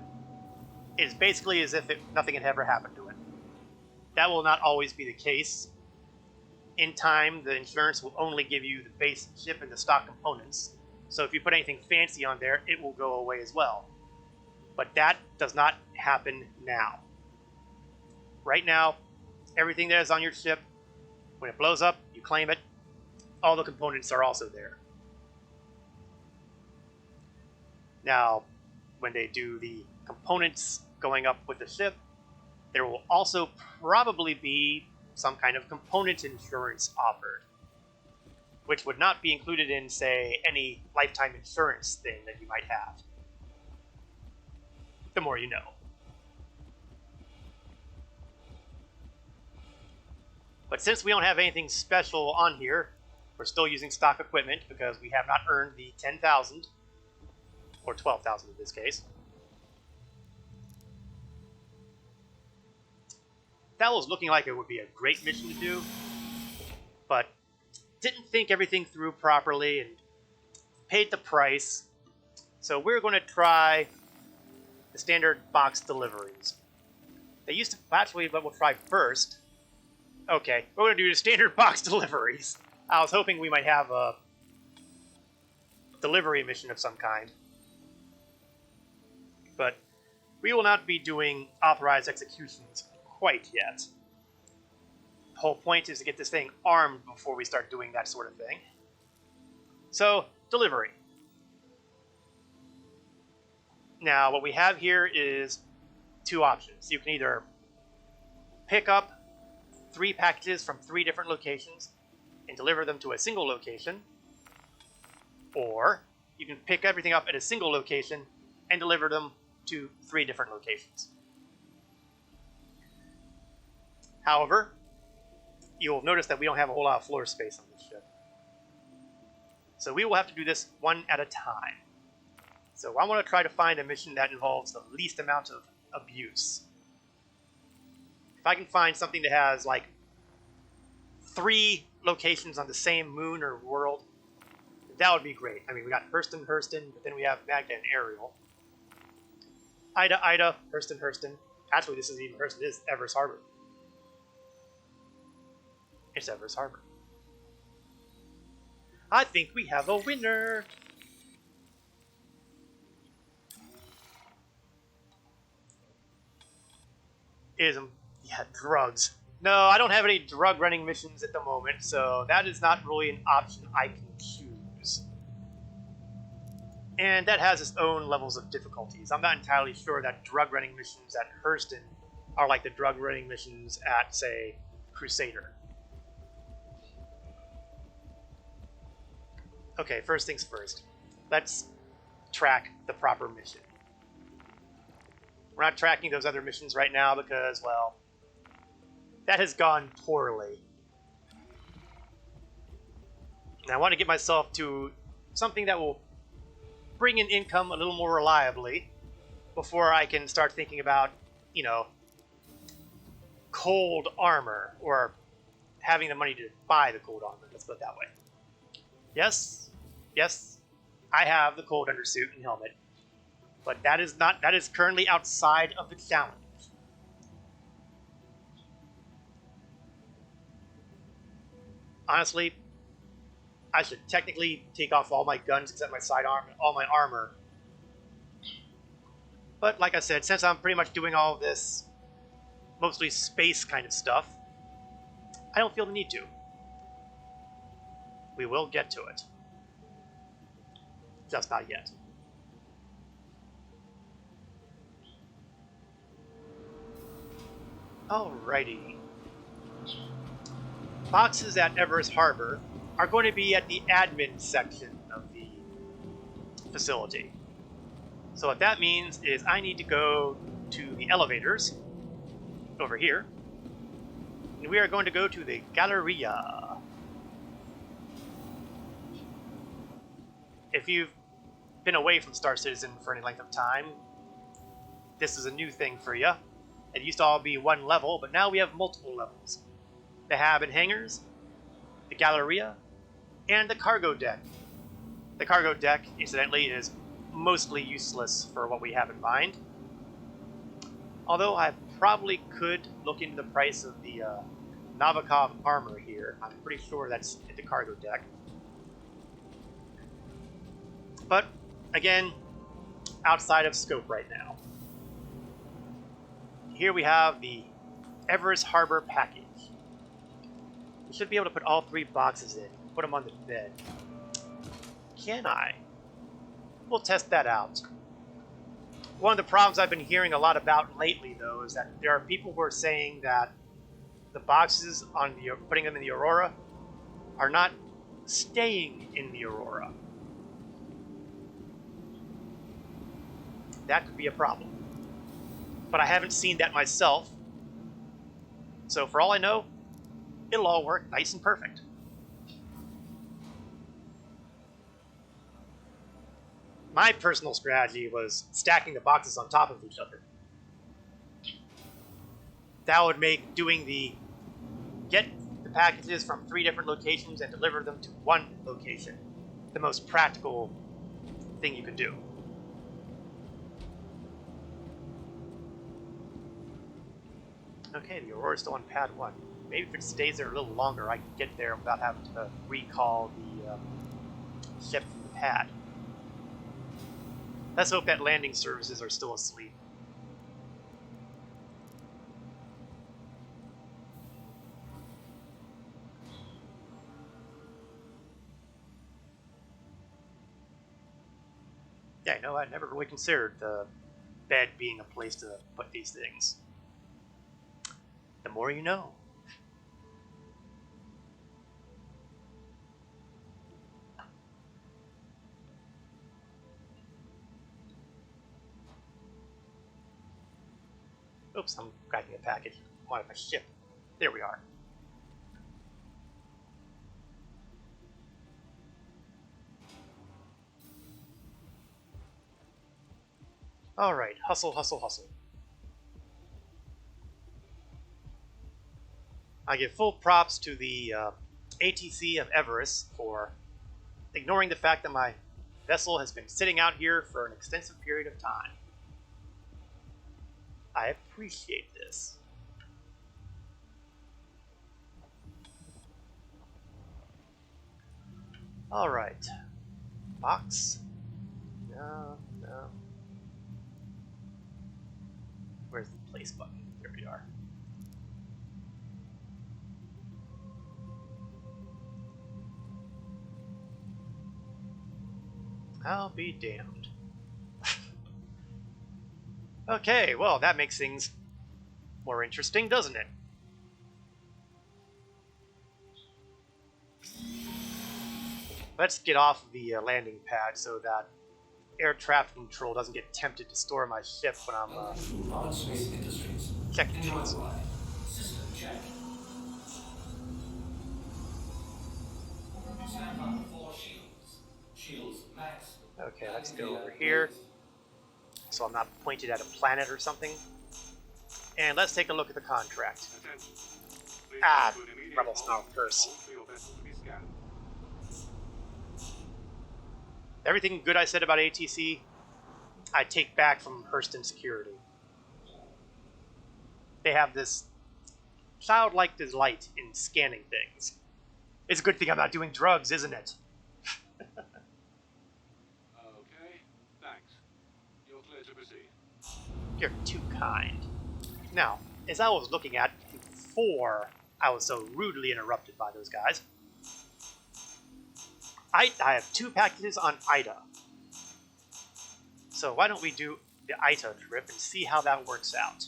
it is basically as if nothing had ever happened to it. That will not always be the case. In time, the insurance will only give you the base ship and the stock components. So if you put anything fancy on there, it will go away as well. But that does not happen now. Right now, everything that is on your ship, when it blows up, you claim it. All the components are also there. Now, when they do the components going up with the ship, there will also probably be some kind of component insurance offered, which would not be included in, say, any lifetime insurance thing that you might have. The more you know. But since we don't have anything special on here, we're still using stock equipment because we have not earned the 10,000, or 12,000 in this case. That was looking like it would be a great mission to do, but didn't think everything through properly and paid the price. So we're going to try the standard box deliveries. They used to, actually, what we'll try first. Okay, we're going to do the standard box deliveries. I was hoping we might have a delivery mission of some kind. But we will not be doing authorized executions quite yet. The whole point is to get this thing armed before we start doing that sort of thing. So, delivery. Now, what we have here is two options. You can either pick up 3 packages from 3 different locations and deliver them to a single location, or you can pick everything up at a single location and deliver them to 3 different locations. However, you'll notice that we don't have a whole lot of floor space on this ship. So we will have to do this one at a time. So I want to try to find a mission that involves the least amount of abuse. If I can find something that has like 3 locations on the same moon or world, that would be great. I mean, we got Hurston, but then we have Magda and Ariel. Ida, Hurston. Actually, this isn't even Hurston, this is Everest Harbor. It's Everest Harbor. I think we have a winner! Yeah, drugs. No, I don't have any drug running missions at the moment, so that is not really an option I can choose. And that has its own levels of difficulties. I'm not entirely sure that drug running missions at Hurston are like the drug running missions at, say, Crusader. Okay, first things first. Let's track the proper mission. We're not tracking those other missions right now because, well, that has gone poorly. And I want to get myself to something that will bring in income a little more reliably before I can start thinking about, you know, cold armor or having the money to buy the cold armor. Let's put it that way. Yes, I have the cold undersuit and helmet. But that is currently outside of the challenge. Honestly, I should technically take off all my guns except my sidearm and all my armor. But like I said, since I'm pretty much doing all of this, mostly space kind of stuff, I don't feel the need to. We will get to it. Just not yet. Alrighty. Boxes at Everest Harbor are going to be at the admin section of the facility. So what that means is I need to go to the elevators over here, and we are going to go to the Galleria. If you've been away from Star Citizen for any length of time, this is a new thing for you. It used to all be one level, but now we have multiple levels. The hab and hangars, the Galleria, and the cargo deck. The cargo deck, incidentally, is mostly useless for what we have in mind. Although I probably could look into the price of the Novikov armor here. I'm pretty sure that's in the cargo deck. But, again, outside of scope right now. Here we have the Everest Harbor package. We should be able to put all 3 boxes in, put them on the bed. Can I? We'll test that out. One of the problems I've been hearing a lot about lately, though, is that there are people who are saying that the boxes on the putting them in the Aurora are not staying in the Aurora. That could be a problem. But I haven't seen that myself. So for all I know, it'll all work nice and perfect. My personal strategy was stacking the boxes on top of each other. That would make doing the get the packages from 3 different locations and deliver them to one location. The most practical thing you can do. Okay, the Aurora's still on pad 1. Maybe if it stays there a little longer, I can get there without having to recall the ship from the pad. Let's hope that landing services are still asleep. Yeah, no, I never really considered the bed being a place to put these things. The more you know. Oops, I'm cracking a package on my ship. There we are. Alright, hustle, hustle, hustle. I give full props to the ATC of Everest for ignoring the fact that my vessel has been sitting out here for an extensive period of time. I appreciate this. Alright. Box? No, no. Where's the place button? There we are. I'll be damned. Okay, well, that makes things more interesting, doesn't it? Let's get off the landing pad so that air traffic control doesn't get tempted to store my ship when I'm checking things. System check. Stand by for shields. Shields max. Okay, let's go over here so I'm not pointed at a planet or something. And let's take a look at the contract. Ah, Rebel Snarl curse. Everything good I said about ATC, I take back from Hurston Security. They have this childlike delight in scanning things. It's a good thing I'm not doing drugs, isn't it? Okay, thanks. You're clear to proceed. You're too kind. Now, as I was looking at before I was so rudely interrupted by those guys, I have 2 packages on Ida. So why don't we do the Ida trip and see how that works out?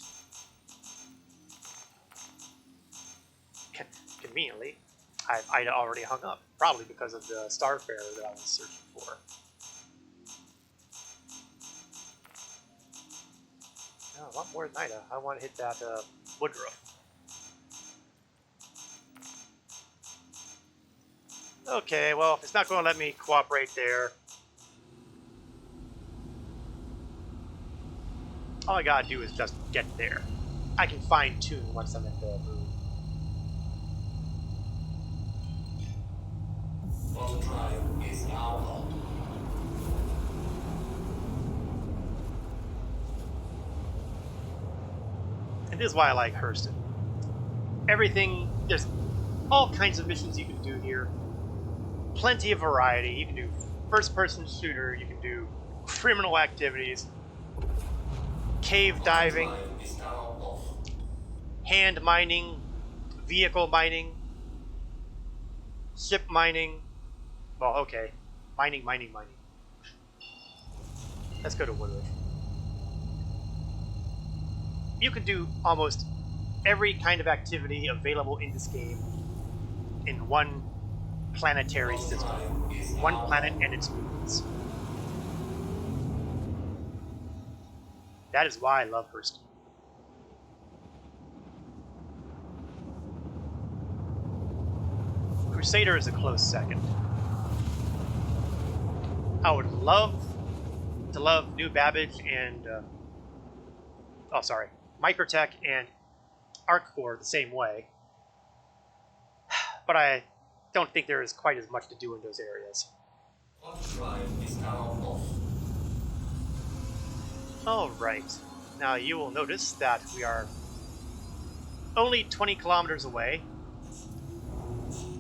Conveniently, I have Ida already hung up, probably because of the Starfarer that I was searching for. No, I want more than Ida. I want to hit that Woodruff. Okay, well, if it's not going to let me cooperate there, all I gotta do is just get there. I can fine-tune once I'm in the mood. Overdrive is now on. And this is why I like Hurston. Everything, there's all kinds of missions you can do here. Plenty of variety. You can do first-person shooter, you can do criminal activities, cave diving, Overdrive is now off. hand mining, vehicle mining, ship mining. Well, okay. Mining. Let's go to Woodruff. You can do almost every kind of activity available in this game in one planetary system. One planet and its moons. That is why I love Hurston. Crusader is a close second. I would love to love New Babbage and Microtech and ArcCore the same way. but I don't think there is quite as much to do in those areas. Quantum drive is now off. Alright, now you will notice that we are only 20 kilometers away.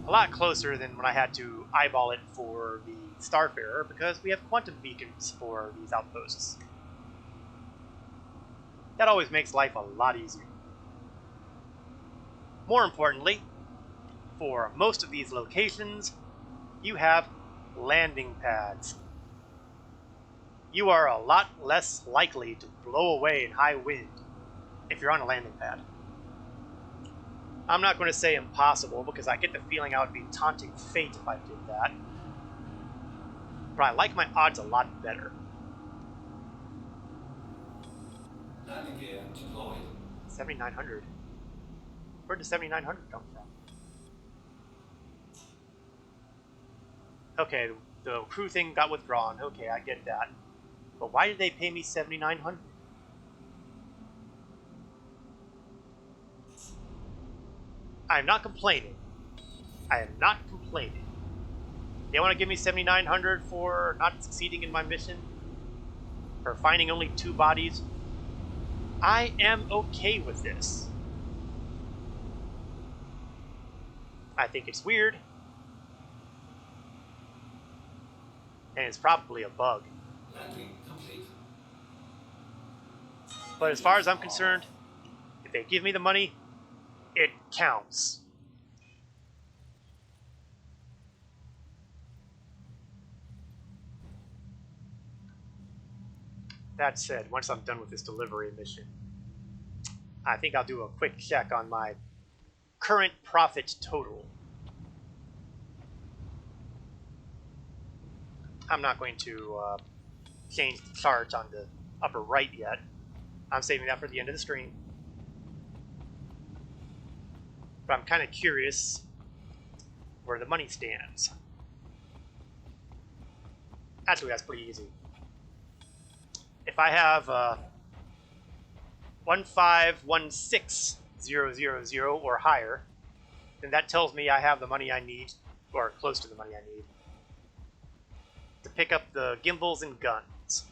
A lot closer than when I had to eyeball it for the Starfarer, because we have quantum beacons for these outposts. That always makes life a lot easier. More importantly, for most of these locations, you have landing pads. You are a lot less likely to blow away in high wind if you're on a landing pad. I'm not going to say impossible, because I get the feeling I would be taunting fate if I did that. But I like my odds a lot better. Landing gear deployed. 7,900. Where did 7,900 come from? Okay, the crew thing got withdrawn. Okay, I get that. But why did they pay me 7,900? I'm not complaining. I am not complaining. They want to give me 7,900 for not succeeding in my mission? For finding only 2 bodies? I am okay with this. I think it's weird. And it's probably a bug. Landing complete. But as far as I'm concerned, if they give me the money, it counts. That said, once I'm done with this delivery mission, I think I'll do a quick check on my current profit total. I'm not going to change the chart on the upper right yet. I'm saving that for the end of the stream. But I'm kind of curious where the money stands. Actually, that's pretty easy. If I have 1516000 or higher, then that tells me I have the money I need, or close to the money I need, to pick up the gimbals and guns.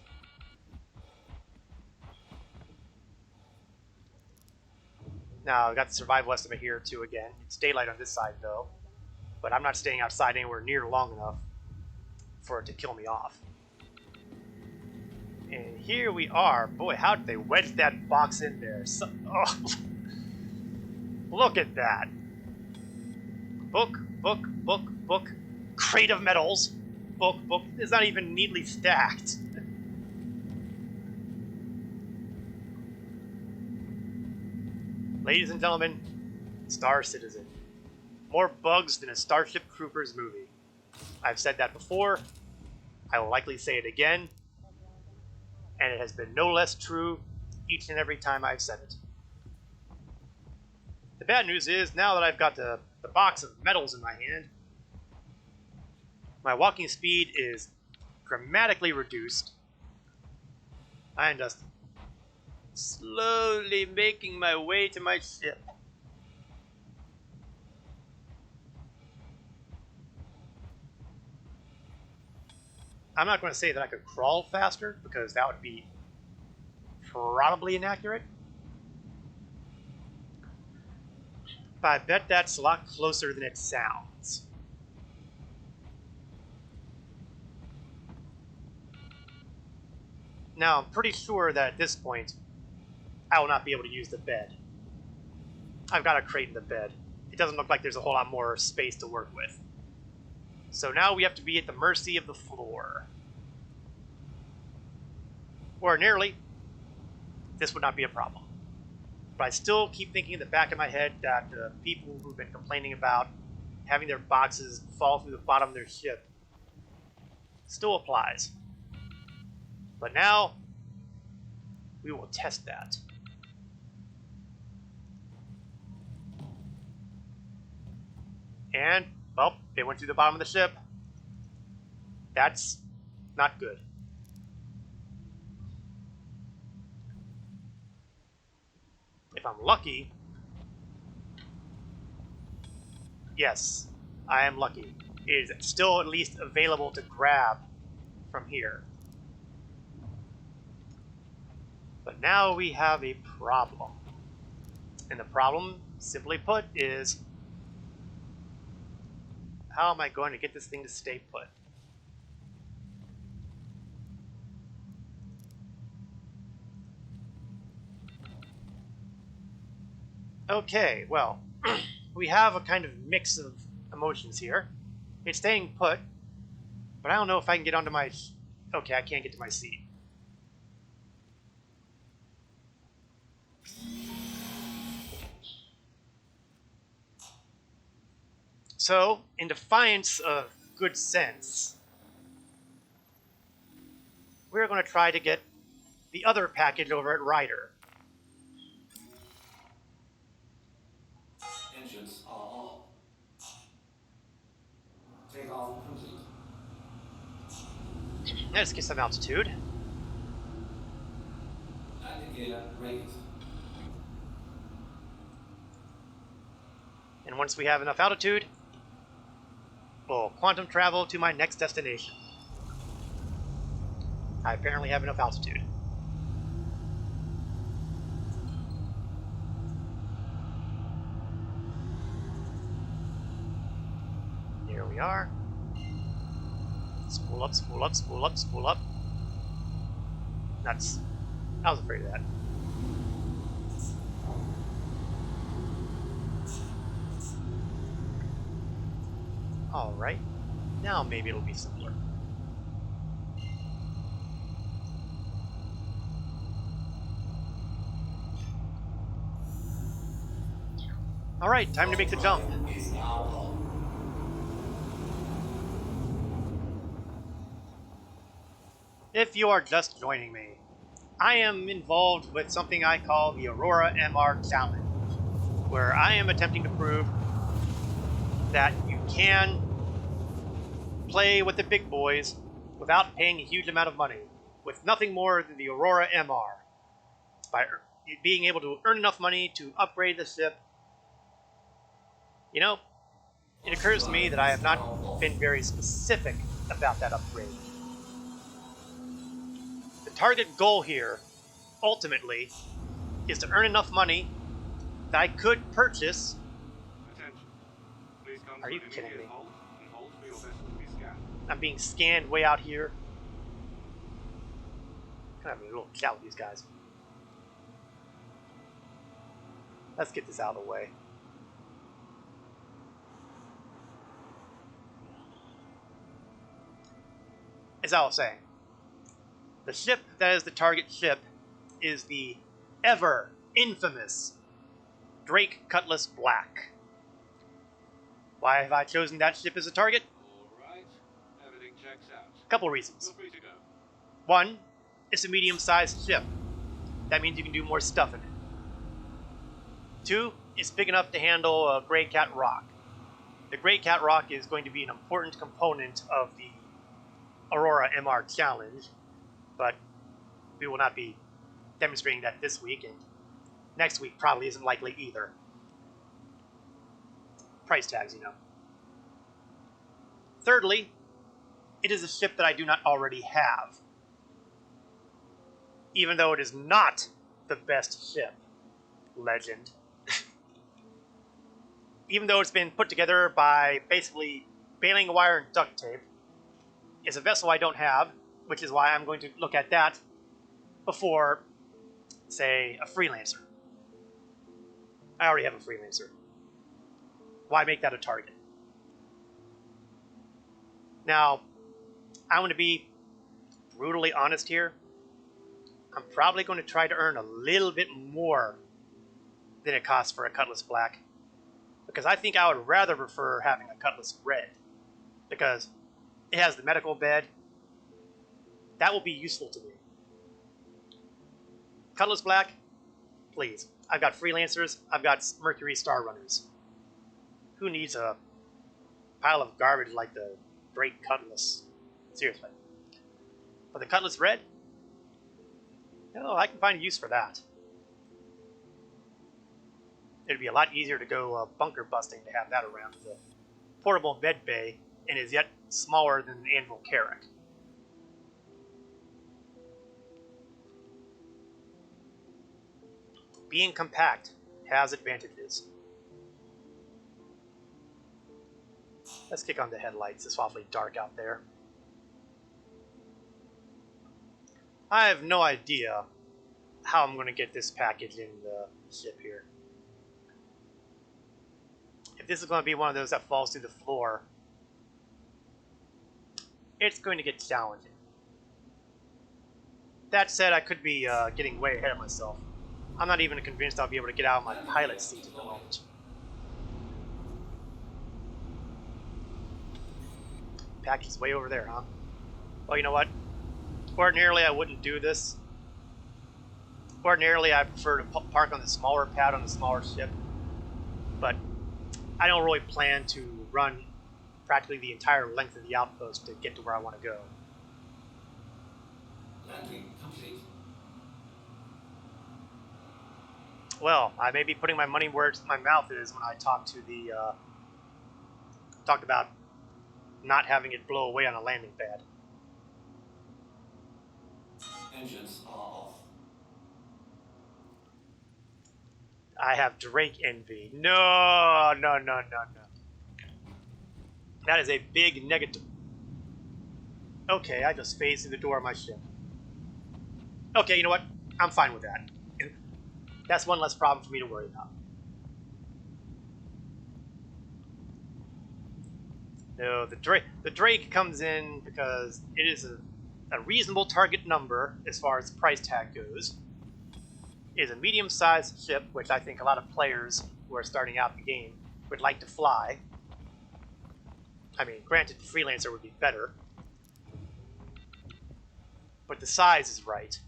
Now, I've got the survival estimate here too again. It's daylight on this side though, but I'm not staying outside anywhere near long enough for it to kill me off. And here we are. Boy, how did they wedge that box in there? Oh, look at that. Book, book, book, book. Crate of medals. Book, book. It's not even neatly stacked. Ladies and gentlemen, Star Citizen. More bugs than a Starship Troopers movie. I've said that before. I will likely say it again. And it has been no less true each and every time I've said it. The bad news is, now that I've got the box of medals in my hand, my walking speed is dramatically reduced. I am just slowly making my way to my ship. I'm not going to say that I could crawl faster, because that would be probably inaccurate. But I bet that's a lot closer than it sounds. Now, I'm pretty sure that at this point, I will not be able to use the bed. I've got a crate in the bed. It doesn't look like there's a whole lot more space to work with. So now we have to be at the mercy of the floor. Ordinarily, this would not be a problem. But I still keep thinking in the back of my head that the people who've been complaining about having their boxes fall through the bottom of their ship still applies. But now, we will test that. And, well, they went through the bottom of the ship. That's not good. If I'm lucky, Yes, I am lucky. It is still at least available to grab from here. But now we have a problem. And the problem, simply put, is how am I going to get this thing to stay put? Okay, well, we have a kind of mix of emotions here. It's staying put, but I don't know if I can get onto my... Okay, I can't get to my seat. So, in defiance of good sense, we're going to try to get the other package over at Ryder. Engines are on. Takeoff complete. Let's get some altitude. Landing gear raised. And once we have enough altitude, we'll quantum travel to my next destination. I apparently have enough altitude. Here we are. Spool up, spool up, spool up, spool up. Nuts. I was afraid of that. Alright. Now maybe it'll be simpler. Alright, time to make the jump. Is now on. If you are just joining me, I am involved with something I call the Aurora MR Challenge, where I am attempting to prove that you can play with the big boys without paying a huge amount of money, with nothing more than the Aurora MR, by being able to earn enough money to upgrade the ship. You know, it occurs to me that I have not been very specific about that upgrade. The target goal here, ultimately, is to earn enough money that I could purchase... Attention. Please come Are to you an kidding immediate me? halt and hold for your vessel to be scanned. I'm being scanned way out here. Kind of having a little chat with these guys. Let's get this out of the way. As I was saying, the ship that is the target ship is the ever infamous Drake Cutlass Black. Why have I chosen that ship as a target? Alright. Everything checks out. A couple reasons. Feel free to go. One, it's a medium-sized ship. That means you can do more stuff in it. Two, it's big enough to handle a Grey Cat Rock. The Grey Cat Rock is going to be an important component of the Aurora MR Challenge, but we will not be demonstrating that this week, and next week probably isn't likely either. Price tags, you know. Thirdly, it is a ship that I do not already have, even though it is not the best ship. Legend. Even though it's been put together by basically baling wire and duct tape, it's a vessel I don't have, which is why I'm going to look at that before, say, a freelancer. I already have a freelancer. Why make that a target? Now, I'm going to be brutally honest here. I'm probably going to try to earn a little bit more than it costs for a Cutlass Black, because I think I would rather prefer having a Cutlass Red, because it has the medical bed. That will be useful to me. Cutlass Black, please. I've got freelancers. I've got Mercury Star Runners. Who needs a pile of garbage like the Drake Cutlass? Seriously. But the Cutlass Red? No, I can find a use for that. It'd be a lot easier to go bunker busting to have that around. The portable med bay and is yet smaller than the Anvil Carrack. Being compact has advantages. Let's kick on the headlights. It's awfully dark out there. I have no idea how I'm going to get this package in the ship here. If this is going to be one of those that falls through the floor, it's going to get challenging. That said, I could be getting way ahead of myself. I'm not even convinced I'll be able to get out of my pilot seat at the moment. Package is way over there, huh? Well, you know what? Ordinarily, I wouldn't do this. Ordinarily, I prefer to park on the smaller pad on the smaller ship. But I don't really plan to run practically the entire length of the outpost to get to where I want to go. Landing complete. Well, I may be putting my money where my mouth is when I talk to the talked about not having it blow away on a landing pad. Engines are off. I have Drake envy. No. That is a big negative. Okay, I just phased through the door of my ship. Okay, you know what? I'm fine with that. That's one less problem for me to worry about. No, the Drake comes in because it is a reasonable target number as far as the price tag goes. It is a medium-sized ship, which I think a lot of players who are starting out the game would like to fly. I mean, granted, the Freelancer would be better, but the size is right.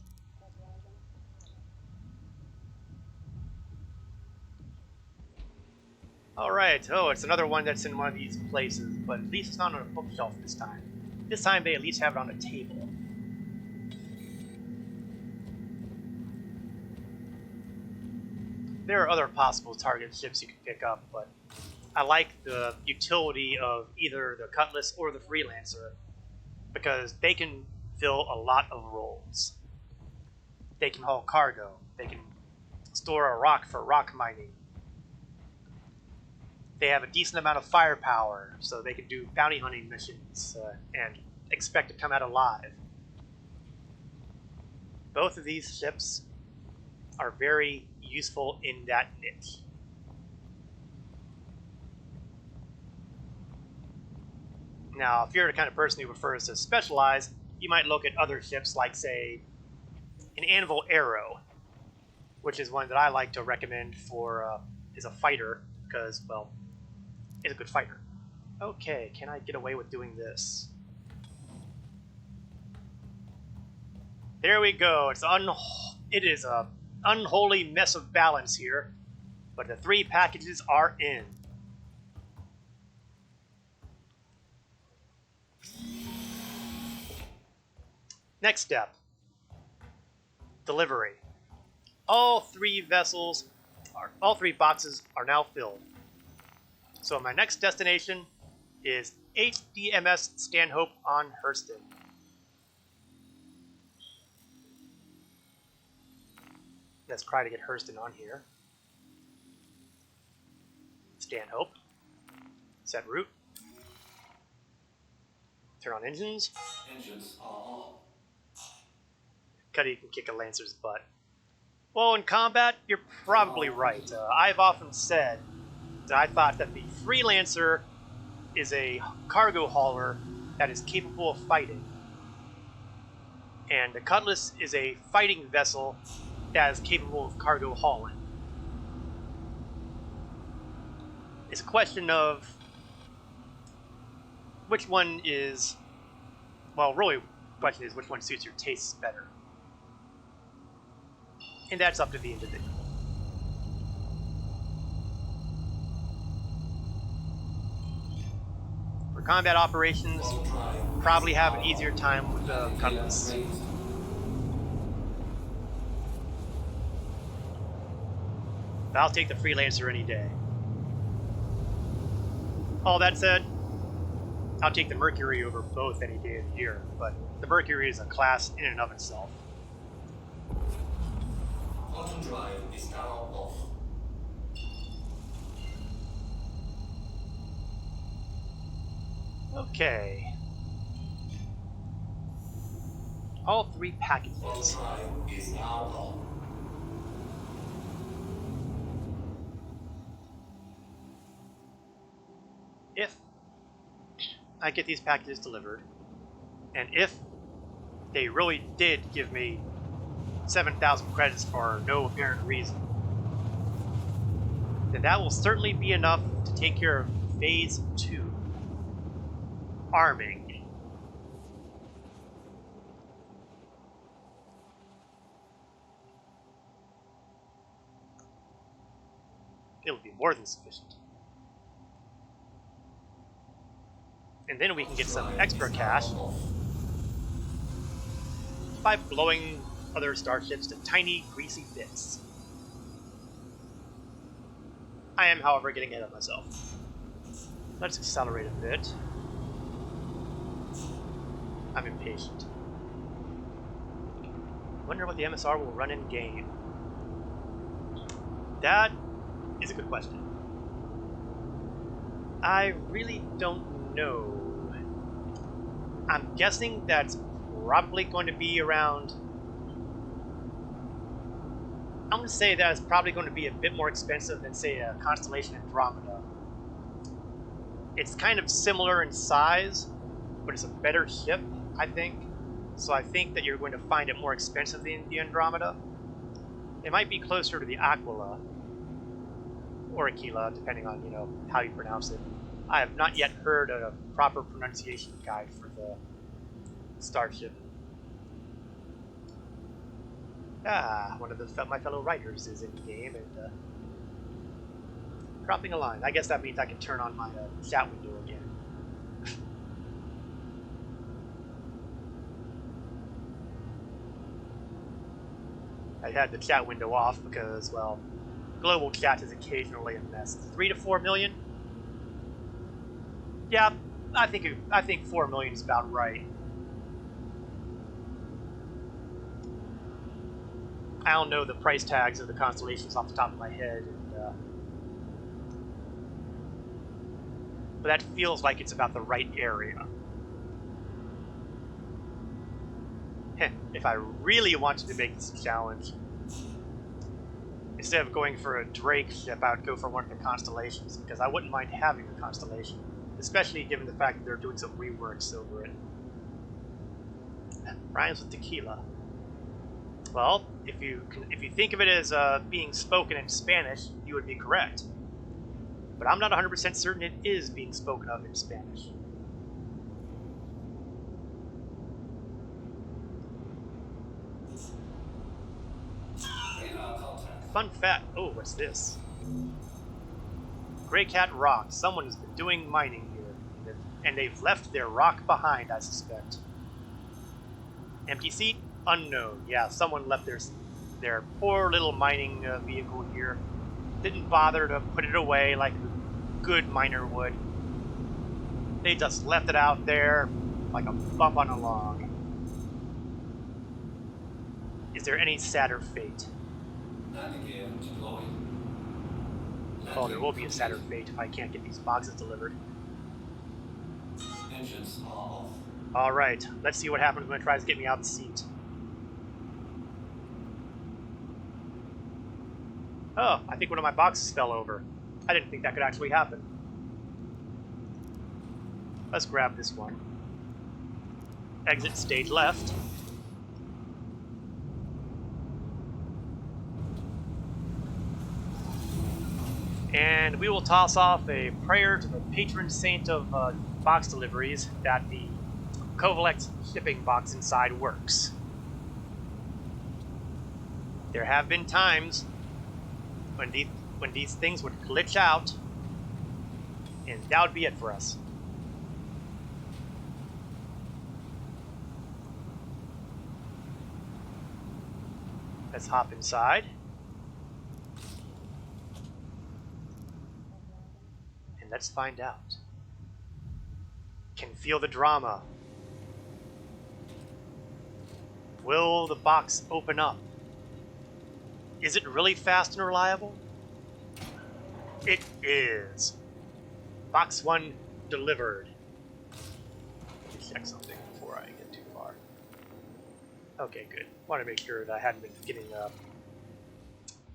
Alright, oh, it's another one that's in one of these places, but at least it's not on a bookshelf this time. This time they at least have it on a table. There are other possible target ships you can pick up, but I like the utility of either the Cutlass or the Freelancer because they can fill a lot of roles. They can haul cargo, they can store a rock for rock mining. They have a decent amount of firepower, so they can do bounty hunting missions and expect to come out alive. Both of these ships are very useful in that niche. Now, if you're the kind of person who prefers to specialize, you might look at other ships like, say, an Anvil Arrow, which is one that I like to recommend for as a fighter, because, well, it's a good fighter. Okay, can I get away with doing this? There we go. It is a unholy mess of balance here, but the 3 packages are in. Next step, delivery. All 3 boxes are now filled. So my next destination is HDMS Stanhope on Hurston. Let's try to get Hurston on here. Stanhope. Set route. Turn on engines. Engines are on. Cuddy can kick a Lancer's butt. Well, in combat, you're probably right. I've often said that I thought that the Freelancer is a cargo hauler that is capable of fighting, and the Cutlass is a fighting vessel that is capable of cargo hauling. It's a question of which one is, well, really, the question is which one suits your tastes better. And that's up to the individual. For combat operations, probably have an easier time with the Cutlass. Raised. 。 . 。 . 。 . . . . . . . . . . . . . . . . . . . . . . . . . . . . . . . . . . . . . . . . . . . . . . . . . But I'll take the Freelancer any day. All that said, I'll take the Mercury over both any day of the year, but the Mercury is a class in and of itself. Quantum drive is now off. Okay. All 3 Quantum packages. drive is now on. If I get these packages delivered, and if they really did give me 7,000 credits for no apparent reason, then that will certainly be enough to take care of Phase 2. Arming. It'll be more than sufficient. And then we can get some extra cash by blowing other starships to tiny, greasy bits. I am, however, getting ahead of myself. Let's accelerate a bit. I'm impatient. Wonder what the MSR will run in game. That is a good question. I really don't know. I'm guessing that's probably going to be around... I'm going to say that it's probably going to be a bit more expensive than, say, a Constellation Andromeda. It's kind of similar in size, but it's a better ship, I think. So I think that you're going to find it more expensive than the Andromeda. It might be closer to the Aquila, or Aquila, depending on, how you pronounce it. I have not yet heard a proper pronunciation guide for the starship. One of my fellow writers is in the game and dropping a line. I guess that means I can turn on my chat window again. I had the chat window off because, well, global chat is occasionally a mess. 3 to 4 million? Yeah, I think 4 million is about right. I don't know the price tags of the constellations off the top of my head, but that feels like it's about the right area. If I really wanted to make this a challenge, instead of going for a Drake ship, I would go for one of the constellations, because I wouldn't mind having a constellation, especially given the fact that they're doing some reworks over it. Rhymes with tequila. Well, if you think of it as being spoken in Spanish, you would be correct. But I'm not 100% certain it is being spoken of in Spanish. Radar contact. Fun fact. Oh, what's this? Grey Cat Rock. Someone has been doing mining here, and they've left their rock behind, I suspect. Empty seat? Unknown. Yeah, someone left their poor little mining vehicle here. Didn't bother to put it away like a good miner would. They just left it out there like a bump on a log. Is there any sadder fate? Landing gear deployed. Oh, there will be a sadder fate if I can't get these boxes delivered. Engines are off. Alright, let's see what happens when it tries to get me out of the seat. Oh, I think one of my boxes fell over. I didn't think that could actually happen. Let's grab this one. Exit stage left. And we will toss off a prayer to the patron saint of box deliveries that the Covalect shipping box inside works. There have been times when these things would glitch out, and that would be it for us. Let's hop inside. Let's find out. Can feel the drama. Will the box open up? Is it really fast and reliable? It is. Box 1 delivered. Let me check something before I get too far. Okay, good. Want to make sure that I hadn't been getting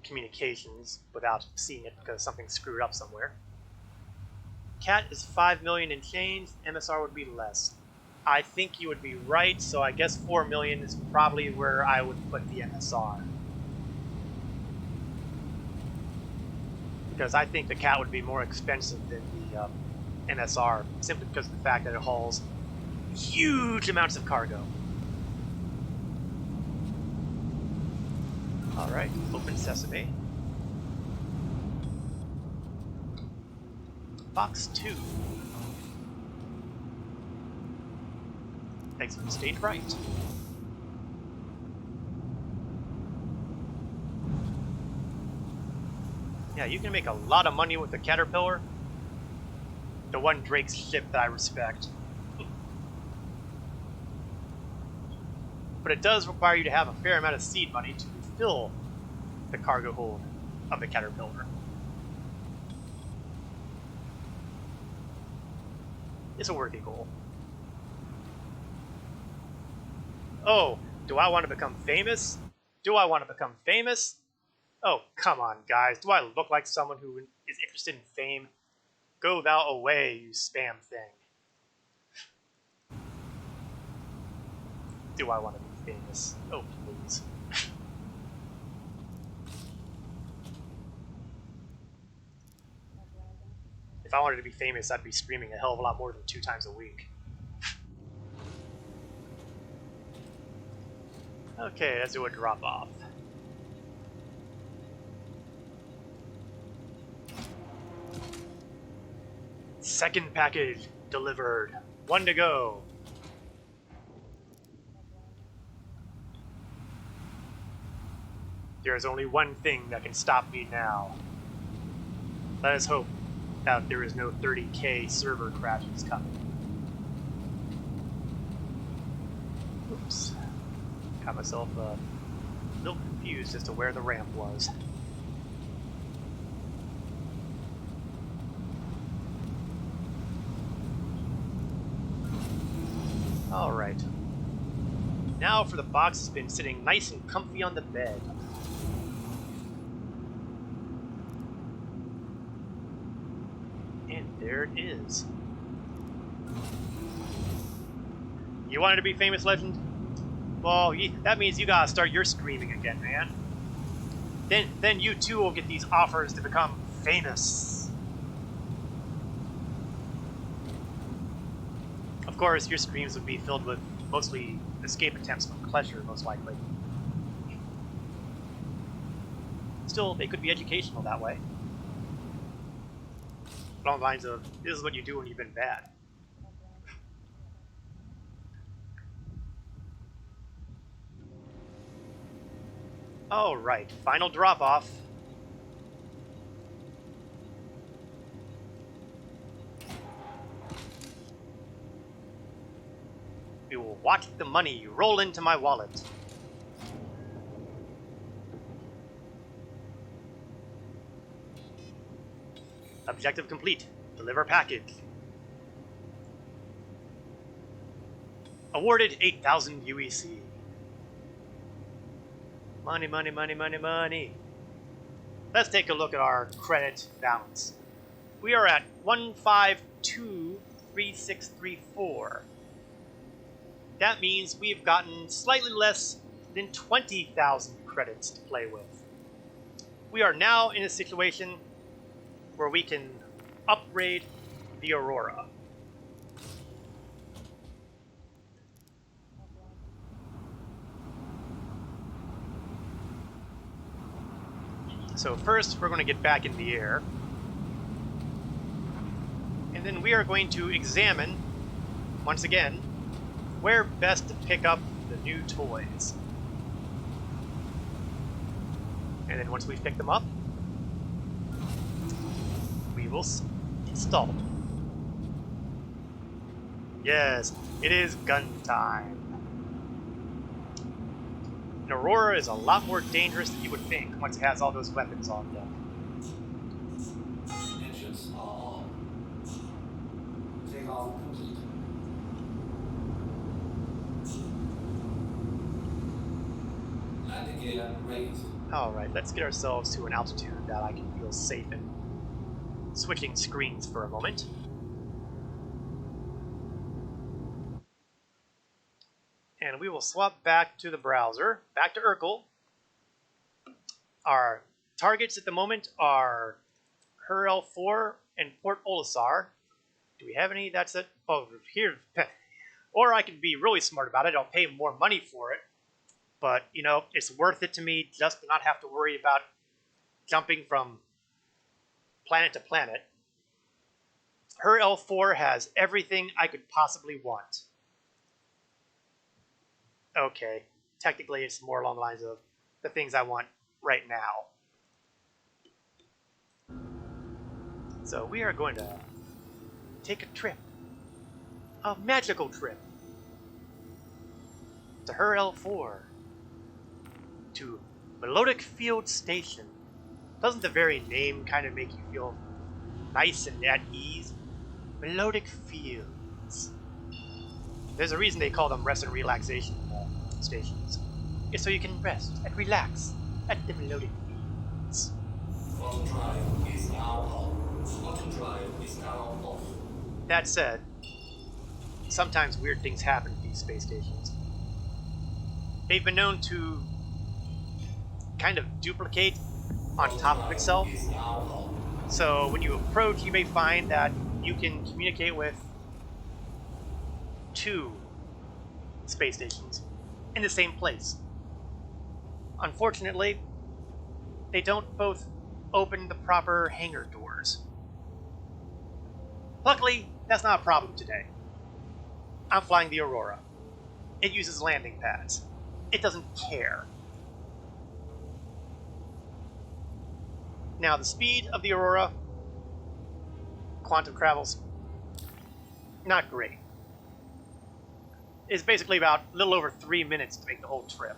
communications without seeing it because something screwed up somewhere. Cat is 5 million and change. MSR would be less. I think you would be right, so I guess 4 million is probably where I would put the MSR. Because I think the Cat would be more expensive than the MSR, simply because of the fact that it hauls huge amounts of cargo. Alright, open sesame. Box 2. Exit stage right. Yeah, you can make a lot of money with the Caterpillar. The one Drake's ship that I respect. But it does require you to have a fair amount of seed money to refill the cargo hold of the Caterpillar. It's a worthy goal. Oh, do I want to become famous? Do I want to become famous? Oh, come on, guys. Do I look like someone who is interested in fame? Go thou away, you spam thing. Do I want to be famous? Oh, please. If I wanted to be famous, I'd be streaming a hell of a lot more than 2 times a week. Okay, let's do a drop-off. Second package delivered. 1 to go. There is only one thing that can stop me now. Let us hope that there is no 30K server crashes coming. Oops. Got myself a little confused as to where the ramp was. Alright. Now for the box that's been sitting nice and comfy on the bed. And there it is. You wanted to be famous, Legend? Well, that means you gotta start your screaming again, man. Then you too will get these offers to become famous. Of course, your streams would be filled with mostly escape attempts from Klesher, most likely. Still, they could be educational that way. Along the lines of, this is what you do when you've been bad. Alright, final drop-off. We will watch the money roll into my wallet. Objective complete. Deliver package. Awarded 8,000 UEC. Money, money, money, money, money. Let's take a look at our credit balance. We are at 1523634. That means we've gotten slightly less than 20,000 credits to play with. We are now in a situation where we can upgrade the Aurora. So first, we're going to get back in the air. And then we are going to examine, once again, where best to pick up the new toys. And then once we've picked them up, we will Stalled. Yes, it is gun time. And Aurora is a lot more dangerous than you would think once it has all those weapons on deck. Engines are on. Takeoff complete. Landing gear raised. Alright, let's get ourselves to an altitude that I can feel safe in. Switching screens for a moment. And we will swap back to the browser, back to Urkel. Our targets at the moment are HRL4 and Port Olisar. Do we have any? That's it. Oh, here. Or I could be really smart about it. I'll pay more money for it. But, you know, it's worth it to me just to not have to worry about jumping from planet to planet. HRL4 has everything I could possibly want. Okay, technically it's more along the lines of the things I want right now. So we are going to take a trip. A magical trip. To HRL4. To Melodic Field Station. Doesn't the very name kind of make you feel nice and at ease? Melodic Fields. There's a reason they call them rest and relaxation stations. It's so you can rest and relax at the Melodic Fields. Throttle drive is now on. Throttle drive is now off. That said, sometimes weird things happen at these space stations. They've been known to kind of duplicate on top of itself. So when you approach, you may find that you can communicate with two space stations in the same place. Unfortunately, they don't both open the proper hangar doors. Luckily, that's not a problem today. I'm flying the Aurora. It uses landing pads. It doesn't care. Now, the speed of the Aurora, quantum travel's not great. It's basically about a little over 3 minutes to make the whole trip.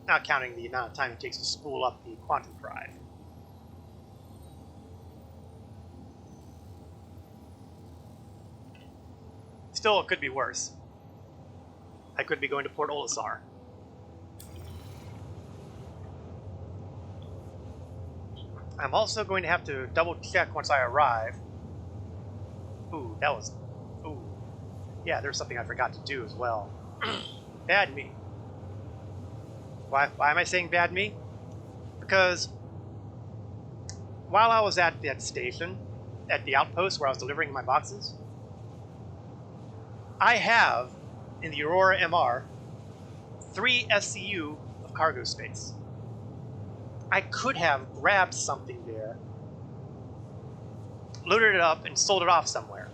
Not counting the amount of time it takes to spool up the quantum drive. Still, it could be worse. I could be going to Port Olisar. I'm also going to have to double check once I arrive. Ooh, that was... Ooh. Yeah, there's something I forgot to do as well. Bad me. Why am I saying bad me? Because while I was at that station, at the outpost where I was delivering my boxes, I have, in the Aurora MR, 3 SCU of cargo space. I could have grabbed something there, loaded it up, and sold it off somewhere.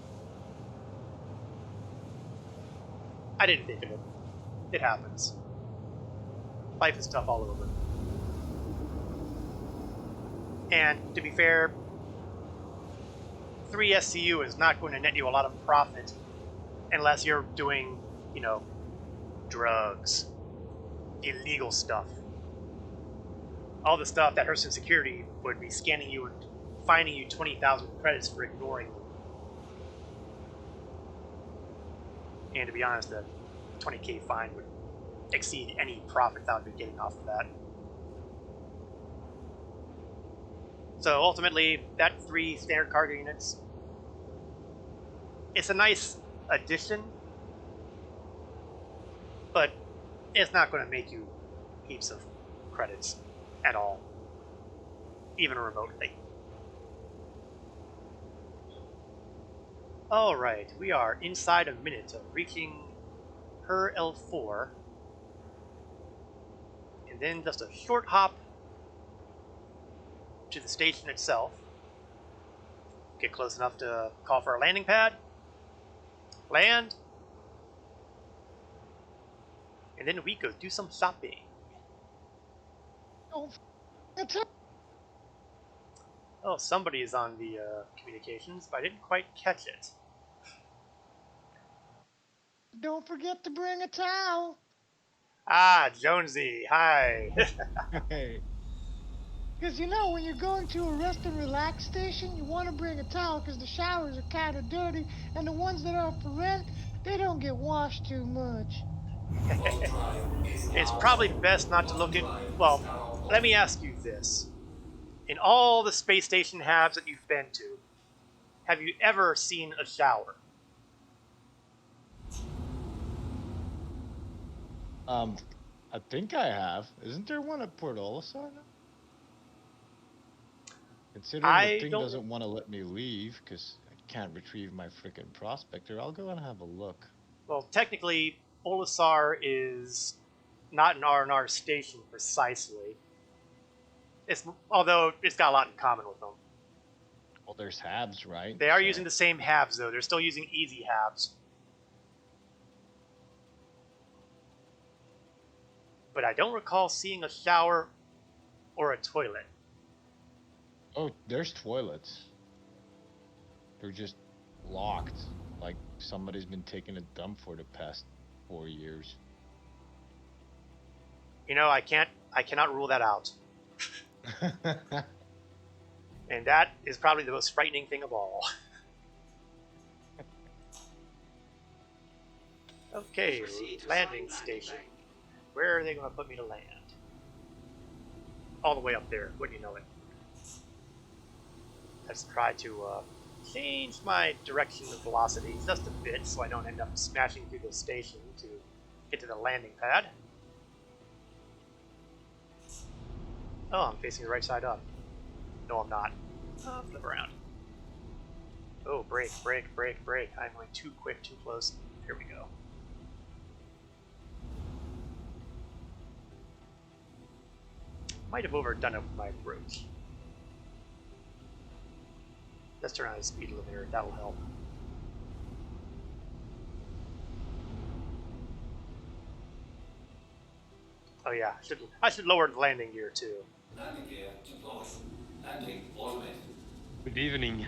I didn't think of it. It happens. Life is tough all over. And to be fair, 3 SCU is not going to net you a lot of profit unless you're doing, you know, drugs, illegal stuff. All the stuff that Hurston Security would be scanning you and fining you 20,000 credits for ignoring them. And to be honest, the 20k fine would exceed any profit that would be getting off of that. So ultimately, that 3 standard cargo units, it's a nice addition, but it's not going to make you heaps of credits at all, even remotely. Alright, we are inside a minute of reaching HRL4, and then just a short hop to the station itself. Get close enough to call for a landing pad, land, and then we go do some shopping. Oh, that's up. Oh, somebody is on the communications, but I didn't quite catch it. Don't forget to bring a towel. Ah, Jonesy, hi. Hey. Because you know, when you're going to a rest and relax station, you want to bring a towel because the showers are kind of dirty, and the ones that are for rent, they don't get washed too much. Photo drive is It's now probably full. best not to Photo look at. drive is Well, now let open. me ask you this. In all the space station halves that you've been to, have you ever seen a shower? Um, I think I have. Isn't there one at Port Olisar now? Considering the I thing don't. doesn't want to let me leave because I can't retrieve my frickin' prospector, I'll go and have a look. Well, technically, Olisar is not an R&R station precisely. Although it's got a lot in common with them. Well, there's Habs, right? They are So, using the same halves though. They're still using easy halves. But I don't recall seeing a shower or a toilet. oh, there's toilets. They're just locked. Like somebody's been taking a dump for the past 4 years. You know, I cannot rule that out. And that is probably the most frightening thing of all. Okay, Proceed to landing assigned station. landing Where are they going to put me to land? All the way up there, wouldn't you know it? Let's try to change my direction of velocity just a bit so I don't end up smashing through the station to get to the landing pad. Oh, I'm facing the right side up. No, I'm not. Flip around. Oh, brake, brake, brake, brake. I'm going too quick, too close. Here we go. Might have overdone it with my approach. Let's turn on the speed limiter. That'll help. Oh yeah, I should lower the landing gear too. Landing gear deployed. Landing automated. Good evening.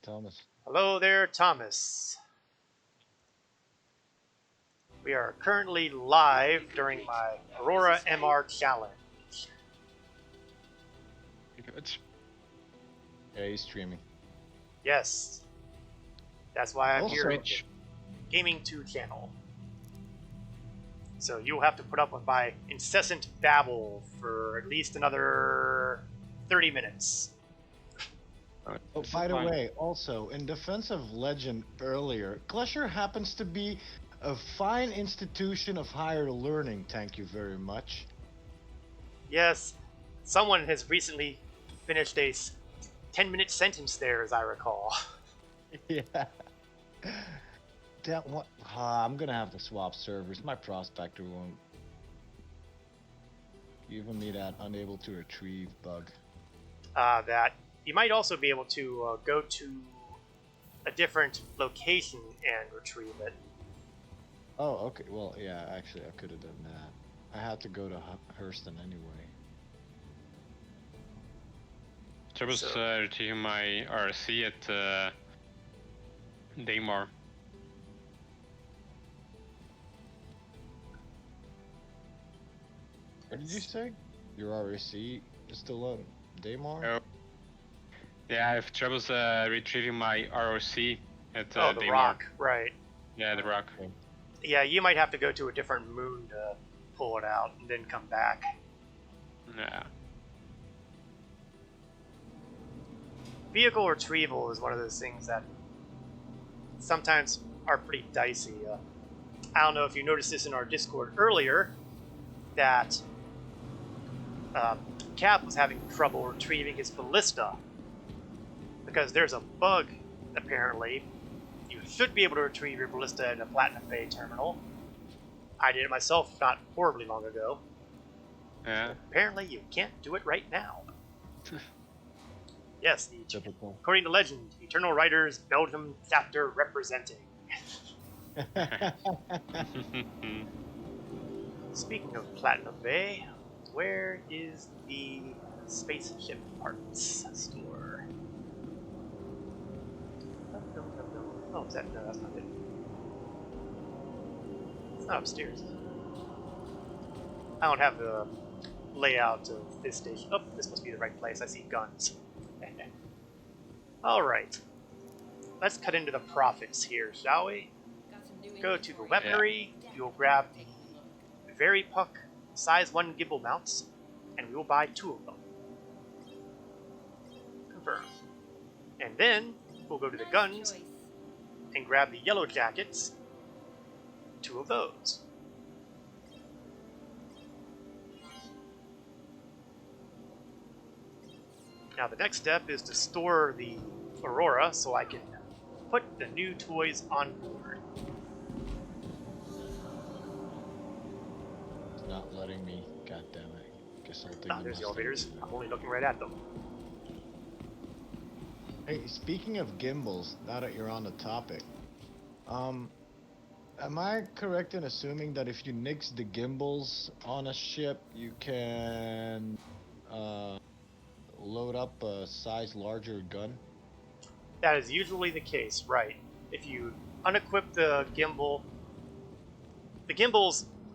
Thomas. Hello there, Thomas. We are currently live during my Aurora MR challenge. Good. Yeah, he's streaming. Yes, that's why I'm Also- here with the Gaming 2 channel. So you'll have to put up with my incessant babble for at least another 30 minutes. Oh, by the way, also, in defense of Legend earlier, Glesher happens to be a fine institution of higher learning, thank you very much. Yes, someone has recently finished a 10-minute sentence there, as I recall. Yeah. That what? I'm gonna have to swap servers. My prospector won't giving me that unable to retrieve bug. That you might also be able to go to a different location and retrieve it. Oh, okay. Well, yeah. Actually, I could have done that. I had to go to Hurston anyway. I was So- retrieving my RC at Daymar. What did you say? Your RAC is still on Daymar? Oh. Yeah, I have troubles retrieving my ROC at Oh, the Daymar. rock, right. Yeah, the rock. Okay. Yeah, you might have to go to a different moon to pull it out and then come back. Yeah. Vehicle retrieval is one of those things that sometimes are pretty dicey. I don't know if you noticed this in our Discord earlier, that Cap was having trouble retrieving his ballista because there's a bug, apparently. You should be able to retrieve your ballista in a Platinum Bay terminal. I did it myself not horribly long ago. Yeah. Apparently, you can't do it right now. Yes, Typical. according to legend, Eternal Riders Belgium chapter representing. Speaking of Platinum Bay, where is the Spaceship parts store. No. Oh, is that? No, that's not it. It's not upstairs. I don't have the layout of this station. Oh, this must be the right place. I see guns. Alright. Let's cut into the profits here, shall we? Go to the weaponry. You'll grab the Very Puck size 1 gimbal mounts, and we will buy 2 of them. Confirm. And then we'll go to the guns and grab the yellow jackets, 2 of those. Now the next step is to store the Aurora so I can put the new toys on board. It's not letting me. God damn it. Guess I'll take Ah, there's the elevators. I'm only looking right at them. Hey, speaking of gimbals, now that you're on the topic, am I correct in assuming that if you nix the gimbals on a ship, you can load up a size larger gun? That is usually the case, right? If you unequip the gimbals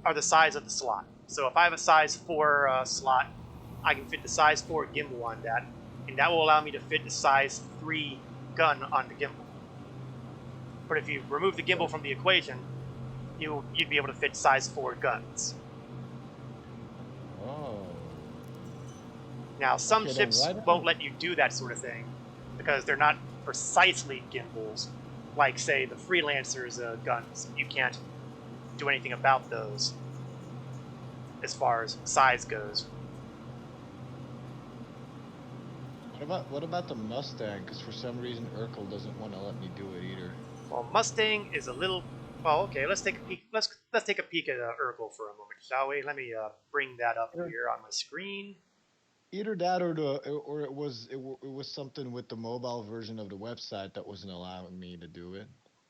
are the size of the slot. So if I have a size 4 slot, I can fit the size 4 gimbal on that, and that will allow me to fit the size 3 gun on the gimbal. But if you remove the gimbal from the equation, you'd be able to fit size 4 guns. Oh. Now, some Okay, then ships why don't- won't let you do that sort of thing because they're not precisely gimbals, like, say, the Freelancer's guns. You can't do anything about those as far as size goes. What about the Mustang? Because for some reason Urkel doesn't want to let me do it either. Well, Mustang is a little. Well, okay. Let's take a peek. Let's take a peek at Urkel for a moment, shall we? Let me bring that up here on my screen. Either that, or it was something with the mobile version of the website that wasn't allowing me to do it.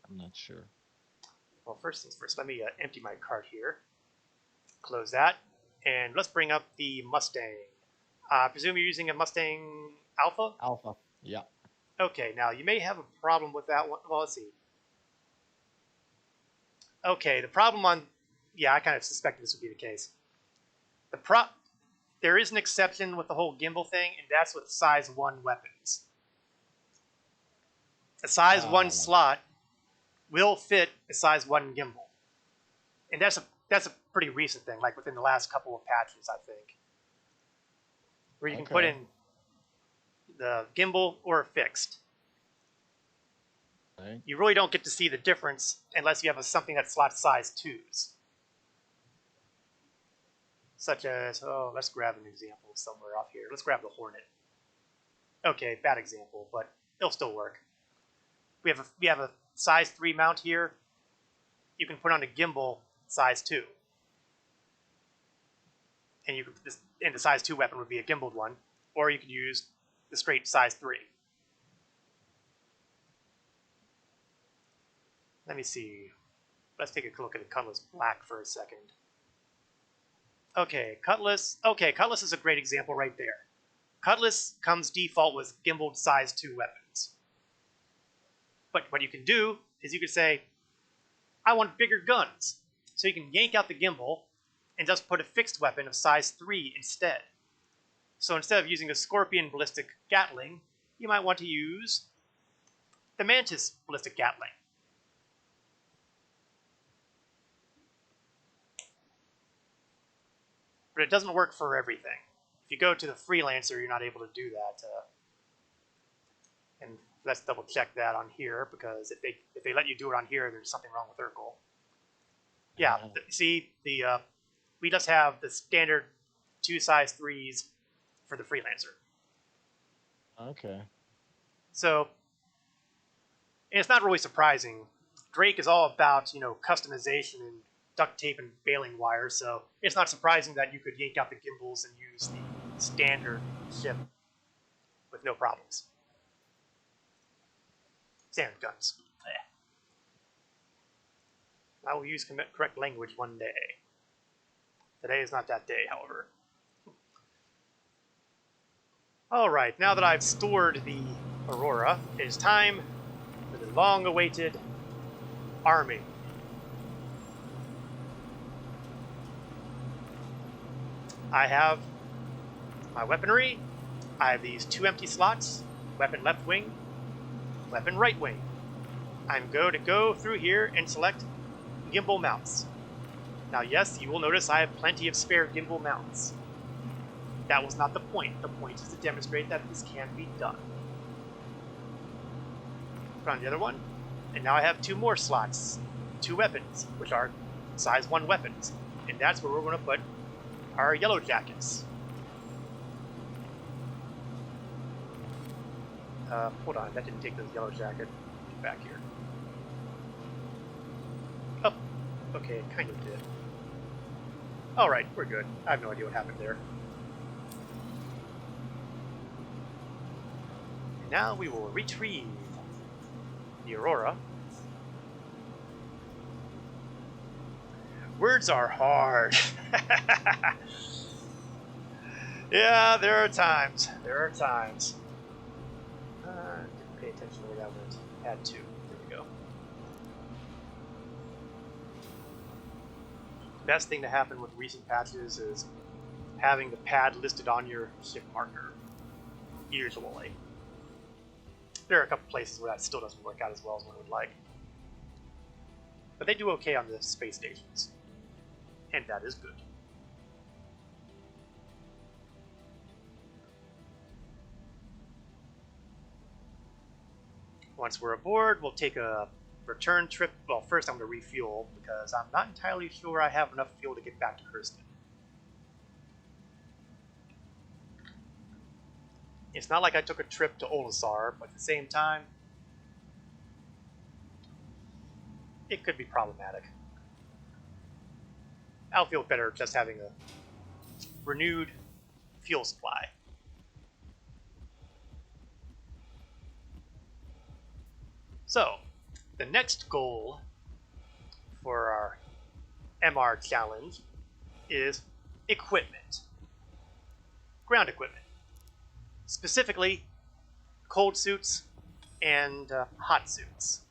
I'm not sure. Well, first things first. Let me empty my cart here. Close that, and let's bring up the Mustang. I presume you're using a Mustang Alpha? Alpha. Yeah. Okay, now you may have a problem with that one. Well, let's see. Okay, the problem on... Yeah, I kind of suspected this would be the case. There is an exception with the whole gimbal thing, and that's with size 1 weapons. A size 1 slot will fit a size 1 gimbal. And that's a pretty recent thing, like within the last couple of patches, I think. Where you can put in the gimbal or fixed. Right. You really don't get to see the difference unless you have something that slots size 2s. Such as, let's grab an example somewhere off here. Let's grab the Hornet. Okay, bad example, but it'll still work. We have a size 3 mount here. You can put on a gimbal size 2. And the size 2 weapon would be a gimbaled one, or you could use the straight size 3. Let me see. Let's take a look at the Cutlass Black for a second. Okay, Cutlass. Okay, Cutlass is a great example right there. Cutlass comes default with gimbaled size 2 weapons. But what you can do is you can say, I want bigger guns. So you can yank out the gimbal and just put a fixed weapon of size 3 instead. So instead of using a Scorpion Ballistic Gatling, you might want to use the Mantis Ballistic Gatling. But it doesn't work for everything. If you go to the Freelancer, you're not able to do that. And let's double check that on here, because if they let you do it on here, there's something wrong with Urkel. Yeah, see, we just have the standard 2 size 3s for the Freelancer. Okay. So, and it's not really surprising. Drake is all about, customization and duct tape and baling wire, so it's not surprising that you could yank out the gimbals and use the standard ship with no problems. Standard guns. I will use correct language one day. Today is not that day, however. Alright, now that I've stored the Aurora, it is time for the long-awaited arming. I have my weaponry. I have these 2 empty slots, weapon left wing, weapon right wing. I'm going to go through here and select gimbal mounts. Now yes, you will notice I have plenty of spare gimbal mounts. That was not the point. The point is to demonstrate that this can be done. Put on the other one, and now I have 2 more slots, 2 weapons, which are size 1 weapons. And that's where we're going to put our yellow jackets. Hold on, that didn't take the yellow jacket. Get back here. Oh, okay, it kind of did. Alright, we're good. I have no idea what happened there. Now we will retrieve the Aurora. Words are hard. Yeah, there are times. There are times. Didn't pay attention to where that went. Add 2. There we go. Best thing to happen with recent patches is having the pad listed on your ship marker. Usually. There are a couple places where that still doesn't work out as well as one would like. But they do okay on the space stations. And that is good. Once we're aboard, we'll take a return trip. Well, first I'm going to refuel because I'm not entirely sure I have enough fuel to get back to Hurston. It's not like I took a trip to Olisar, but at the same time, it could be problematic. I'll feel better just having a renewed fuel supply. So, the next goal for our MR challenge is equipment. Ground equipment. Specifically, cold suits and hot suits.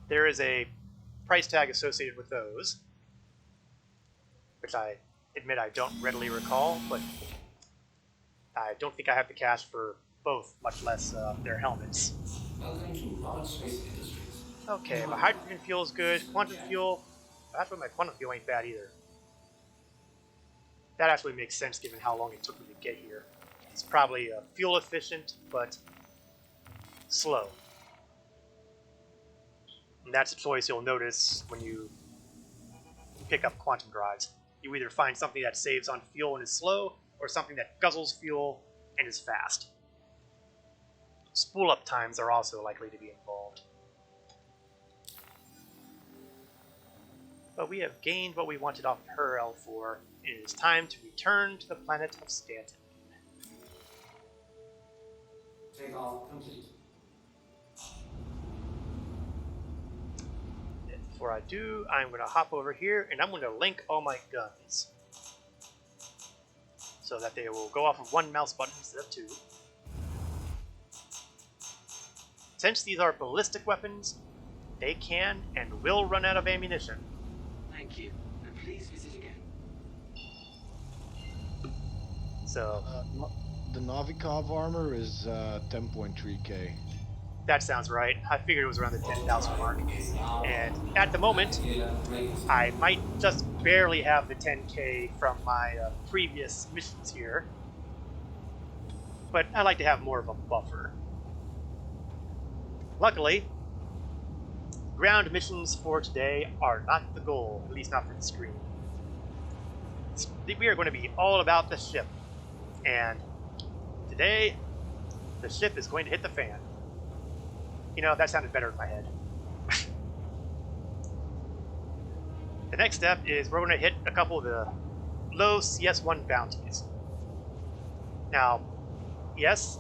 There is a price tag associated with those, which I admit I don't readily recall, but I don't think I have the cash for both, much less their helmets. Welcome to Robert Space Industries. Okay, my hydrogen fuel is good. Quantum fuel, actually my quantum fuel ain't bad either. That actually makes sense given how long it took me to get here. It's probably fuel efficient, but slow. And that's a choice you'll notice when you pick up quantum drives. You either find something that saves on fuel and is slow, or something that guzzles fuel and is fast. Spool-up times are also likely to be involved. But we have gained what we wanted off her L4, and it is time to return to the planet of Stanton. Takeoff complete. Before I do, I'm going to hop over here and I'm going to link all my guns so that they will go off of 1 mouse button instead of 2. Since these are ballistic weapons, they can and will run out of ammunition. Thank you, and please visit again. So The Novikov armor is 10.3k. that sounds right. I figured it was around the 10,000 mark. And at the moment, I might just barely have the 10k from my previous missions here. But I like to have more of a buffer. Luckily, ground missions for today are not the goal, at least not for the screen. We are going to be all about the ship. And today, the ship is going to hit the fan. You know, that sounded better in my head. The next step is we're going to hit a couple of the low CS1 bounties. Now, yes,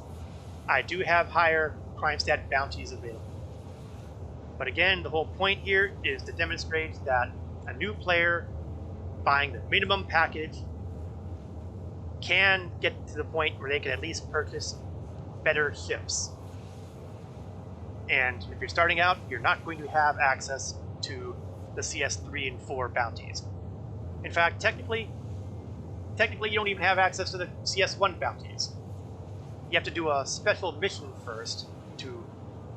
I do have higher crime stat bounties available. But again, the whole point here is to demonstrate that a new player buying the minimum package can get to the point where they can at least purchase better ships. And if you're starting out, you're not going to have access to the CS3 and 4 bounties. In fact, technically you don't even have access to the CS1 bounties. You have to do a special mission first to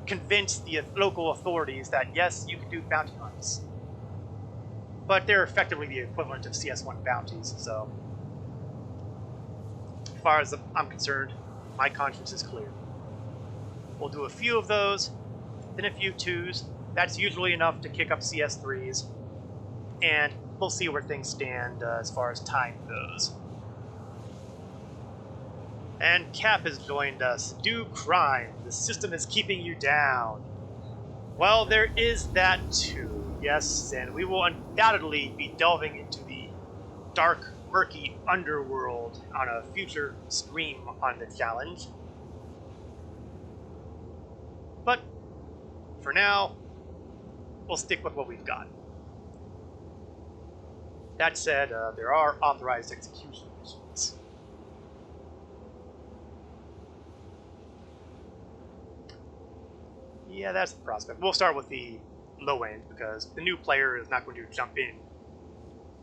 convince the local authorities that yes, you can do bounty hunts. But they're effectively the equivalent of CS1 bounties, so as far as I'm concerned, my conscience is clear. We'll do a few of those, then a few 2s. That's usually enough to kick up CS3s, and we'll see where things stand as far as time goes. And Cap has joined us. Do crime. The system is keeping you down. Well, there is that too, yes, and we will undoubtedly be delving into the dark, murky underworld on a future stream on the challenge. But for now, we'll stick with what we've got. That said, there are authorized execution missions. Yeah, that's the prospect. We'll start with the low end because the new player is not going to jump in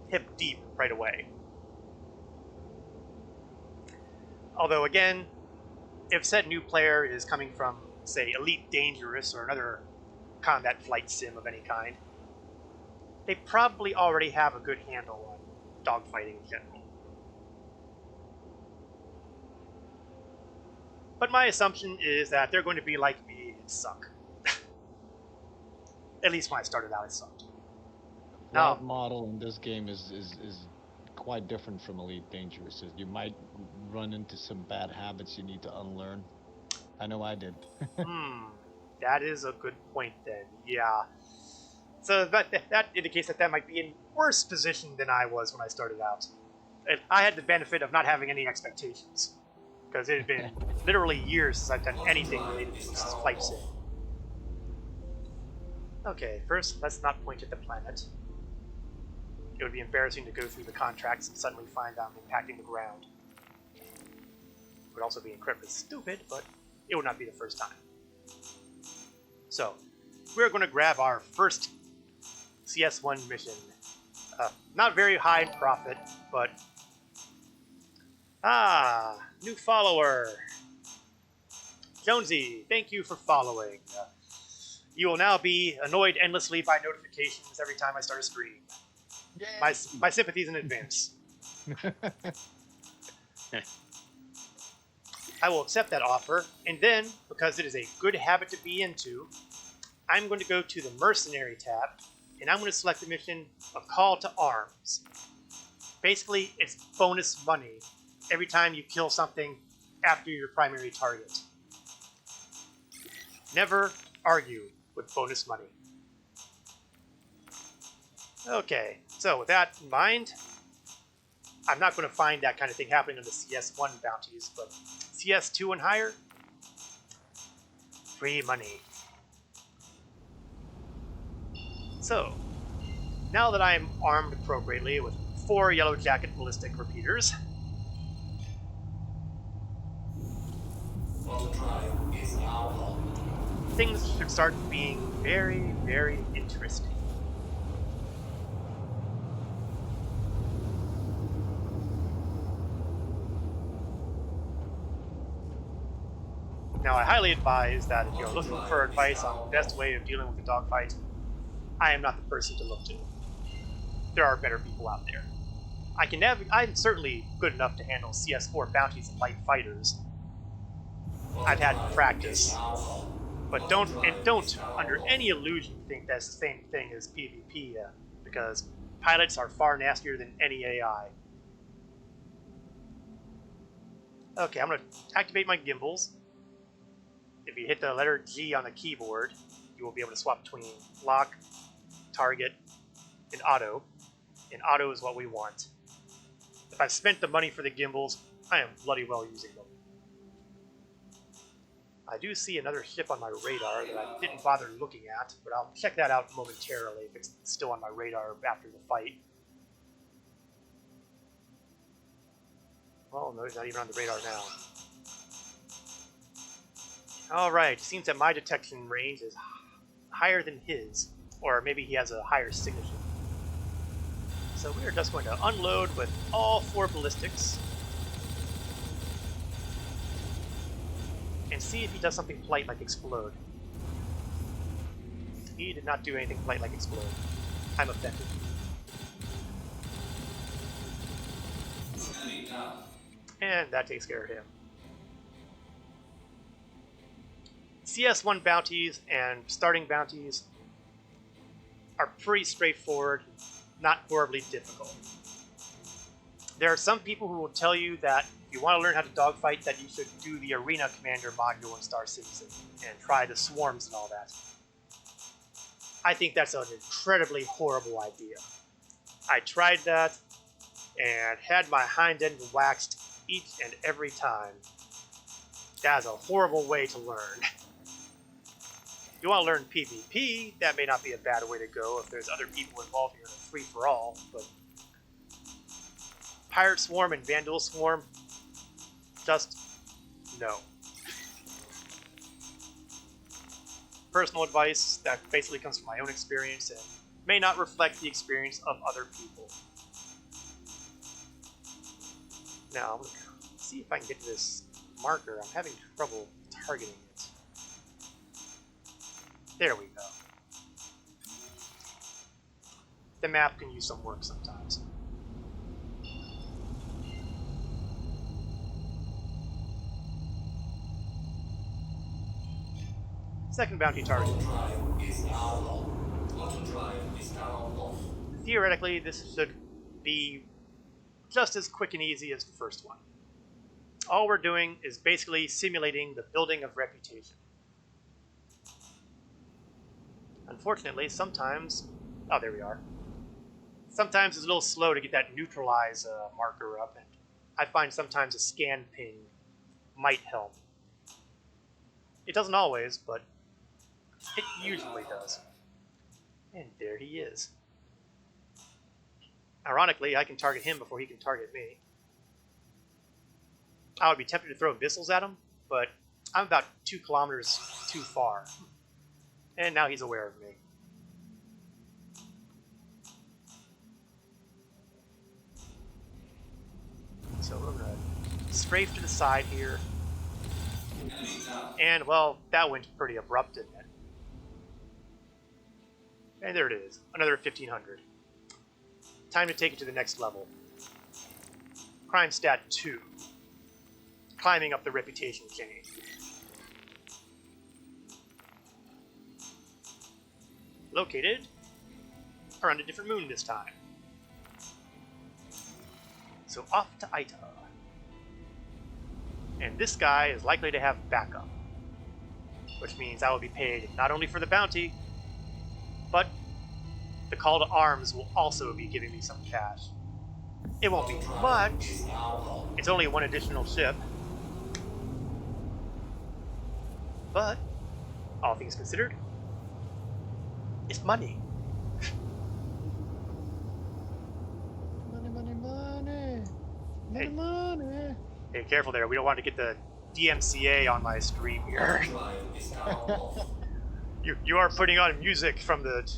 hip deep right away. Although again, if said new player is coming from, say, Elite Dangerous or another combat flight sim of any kind, they probably already have a good handle on dogfighting in general. But my assumption is that they're going to be like me and suck. At least when I started out, it sucked. Plot model in this game is quite different from Elite Dangerous. You might run into some bad habits you need to unlearn. I know I did. That is a good point then. Yeah. So that indicates that might be in worse position than I was when I started out. I had the benefit of not having any expectations because it had been literally years since I've done anything related to flight sim. Okay, first, let's not point at the planet. It would be embarrassing to go through the contracts and suddenly find I'm impacting the ground. It would also be incredibly stupid, but it would not be the first time. So, we're going to grab our first CS1 mission. Not very high in profit, but... new follower! Jonesy, thank you for following. You will now be annoyed endlessly by notifications every time I start a stream. Yay. My sympathies in advance. I will accept that offer, and then, because it is a good habit to be into, I'm going to go to the Mercenary tab, and I'm going to select the mission of Call to Arms. Basically, it's bonus money every time you kill something after your primary target. Never argue with bonus money. Okay, so with that in mind, I'm not going to find that kind of thing happening on the CS1 bounties, but CS2 and higher, free money. So, now that I'm armed appropriately with 4 Yellow Jacket ballistic repeaters, things should start being very, very interesting. Now, I highly advise that if you're looking for advice on the best way of dealing with a dogfight, I am not the person to look to. There are better people out there. I'm certainly good enough to handle CS4 bounties and light fighters. I've had practice. But don't under any illusion think that's the same thing as PvP, because pilots are far nastier than any AI. Okay, I'm going to activate my gimbals. If you hit the letter G on the keyboard, you will be able to swap between lock, target, and auto. And auto is what we want. If I've spent the money for the gimbals, I am bloody well using them. I do see another ship on my radar that I didn't bother looking at, but I'll check that out momentarily if it's still on my radar after the fight. Oh, no, he's not even on the radar now. Alright, seems that my detection range is higher than his. Or maybe he has a higher signature. So we are just going to unload with all 4 ballistics. And see if he does something polite like explode. He did not do anything polite like explode. I'm offended. Enemy down. And that takes care of him. CS1 bounties and starting bounties are pretty straightforward, not horribly difficult. There are some people who will tell you that if you want to learn how to dogfight, that you should do the Arena Commander module in Star Citizen and try the swarms and all that. I think that's an incredibly horrible idea. I tried that and had my hind end waxed each and every time. That is a horrible way to learn. If you want to learn PvP, that may not be a bad way to go if there's other people involved in a free-for-all, but Pirate Swarm and Vandal Swarm, just no. Personal advice that basically comes from my own experience and may not reflect the experience of other people. Now, I'm going to see if I can get to this marker. I'm having trouble targeting it. There we go. The map can use some work sometimes. Second bounty target. Auto drive is now on. Auto drive is now off. Theoretically, this should be just as quick and easy as the first one. All we're doing is basically simulating the building of reputation. Unfortunately, sometimes... Oh, there we are. Sometimes it's a little slow to get that neutralize marker up, and I find sometimes a scan ping might help. It doesn't always, but it usually does. And there he is. Ironically, I can target him before he can target me. I would be tempted to throw missiles at him, but I'm about 2 kilometers too far. And now he's aware of me. So we're going to strafe to the side here. Enemy down. And, well, that went pretty abrupt, didn't it? And there it is. Another 1500. Time to take it to the next level. Crime stat 2. Climbing up the reputation chain. Located around a different moon this time. So off to Ita. And this guy is likely to have backup. Which means I will be paid not only for the bounty, but the call to arms will also be giving me some cash. It won't be much. It's only 1 additional ship. But, all things considered, it's money. Money, money, money. Money, Hey. money. Hey, careful there. We don't want to get the DMCA on my stream here. Auto drive is now off. You are putting on music from the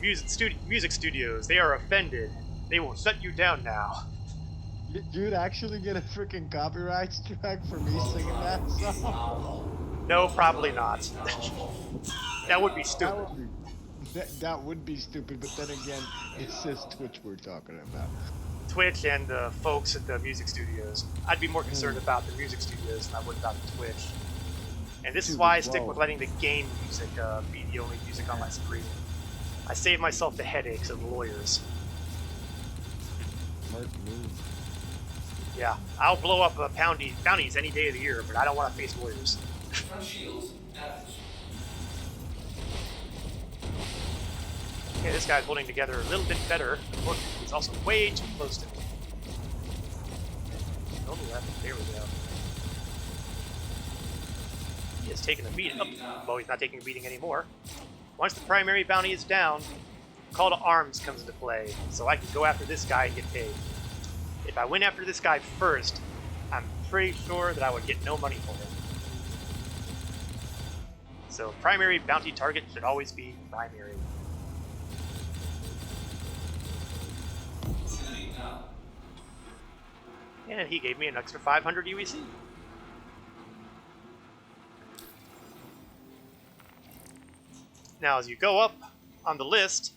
music studios. They are offended. They will shut you down now. You'd actually get a freaking copyright strike for me singing that song? No, probably not. That would be That stupid. would be, that would be stupid, but then again, it says Twitch we're talking about. Twitch and the folks at the music studios. I'd be more concerned about the music studios than I would about the Twitch. And this is Dude, why I as stick well. with letting the game music be the only music on my screen. I save myself the headaches of lawyers. Smart move. Yeah, I'll blow up bounties any day of the year, but I don't want to face lawyers. Front shields damaged. Okay, this guy's holding together a little bit better. Unfortunately, he's also way too close to me. On the left, there we go. He has taken a beating. Oh, well, he's not taking a beating anymore. Once the primary bounty is down, call to arms comes into play, so I can go after this guy and get paid. if I went after this guy first, I'm pretty sure that I would get no money for him. So primary bounty target should always be primary. Enemy down. And he gave me an extra 500 UEC. Now, as you go up on the list,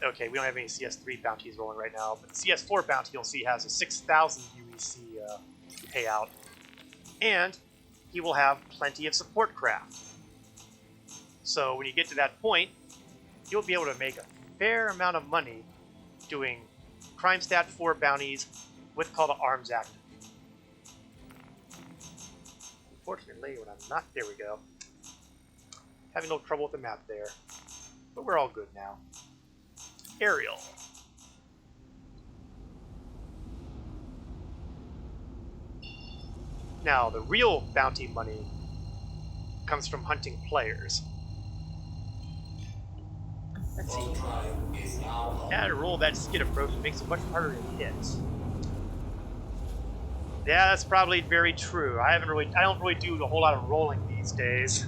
okay, we don't have any CS3 bounties rolling right now, but the CS4 bounty you'll see has a 6,000 UEC payout, and he will have plenty of support craft. So when you get to that point, you'll be able to make a fair amount of money doing Crime Stat 4 bounties with Call to Arms active. Unfortunately, when I'm not, there we go. Having a little trouble with the map there, but we're all good now. Aerial. Now, the real bounty money comes from hunting players. Let's see. Auto drive is now Yeah, to roll that skid approach makes it much harder to hit. Yeah, that's probably very true. I don't really do a whole lot of rolling these days.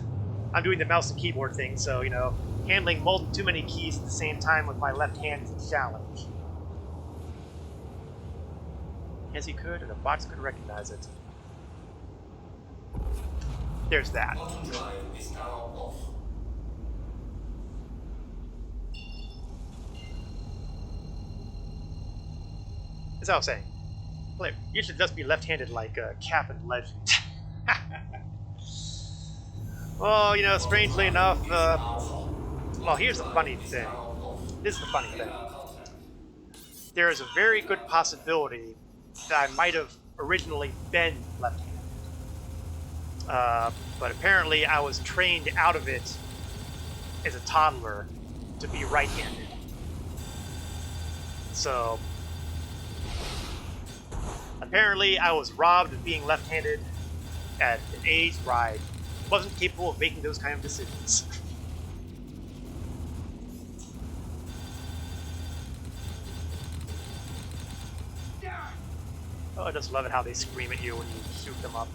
I'm doing the mouse and keyboard thing, so, you know, handling too many keys at the same time with my left hand is a challenge. Yes, he could, and the box could recognize it. There's that. Auto drive is now off. As I was saying, you should just be left-handed like Cap and Legend. Well, you know, strangely enough, well, here's the funny thing. This is the funny thing. There is a very good possibility that I might have originally been left-handed. But apparently I was trained out of it as a toddler to be right-handed. So, apparently I was robbed of being left-handed at an age where I wasn't capable of making those kind of decisions. Oh, I just love it how they scream at you when you shoot them up.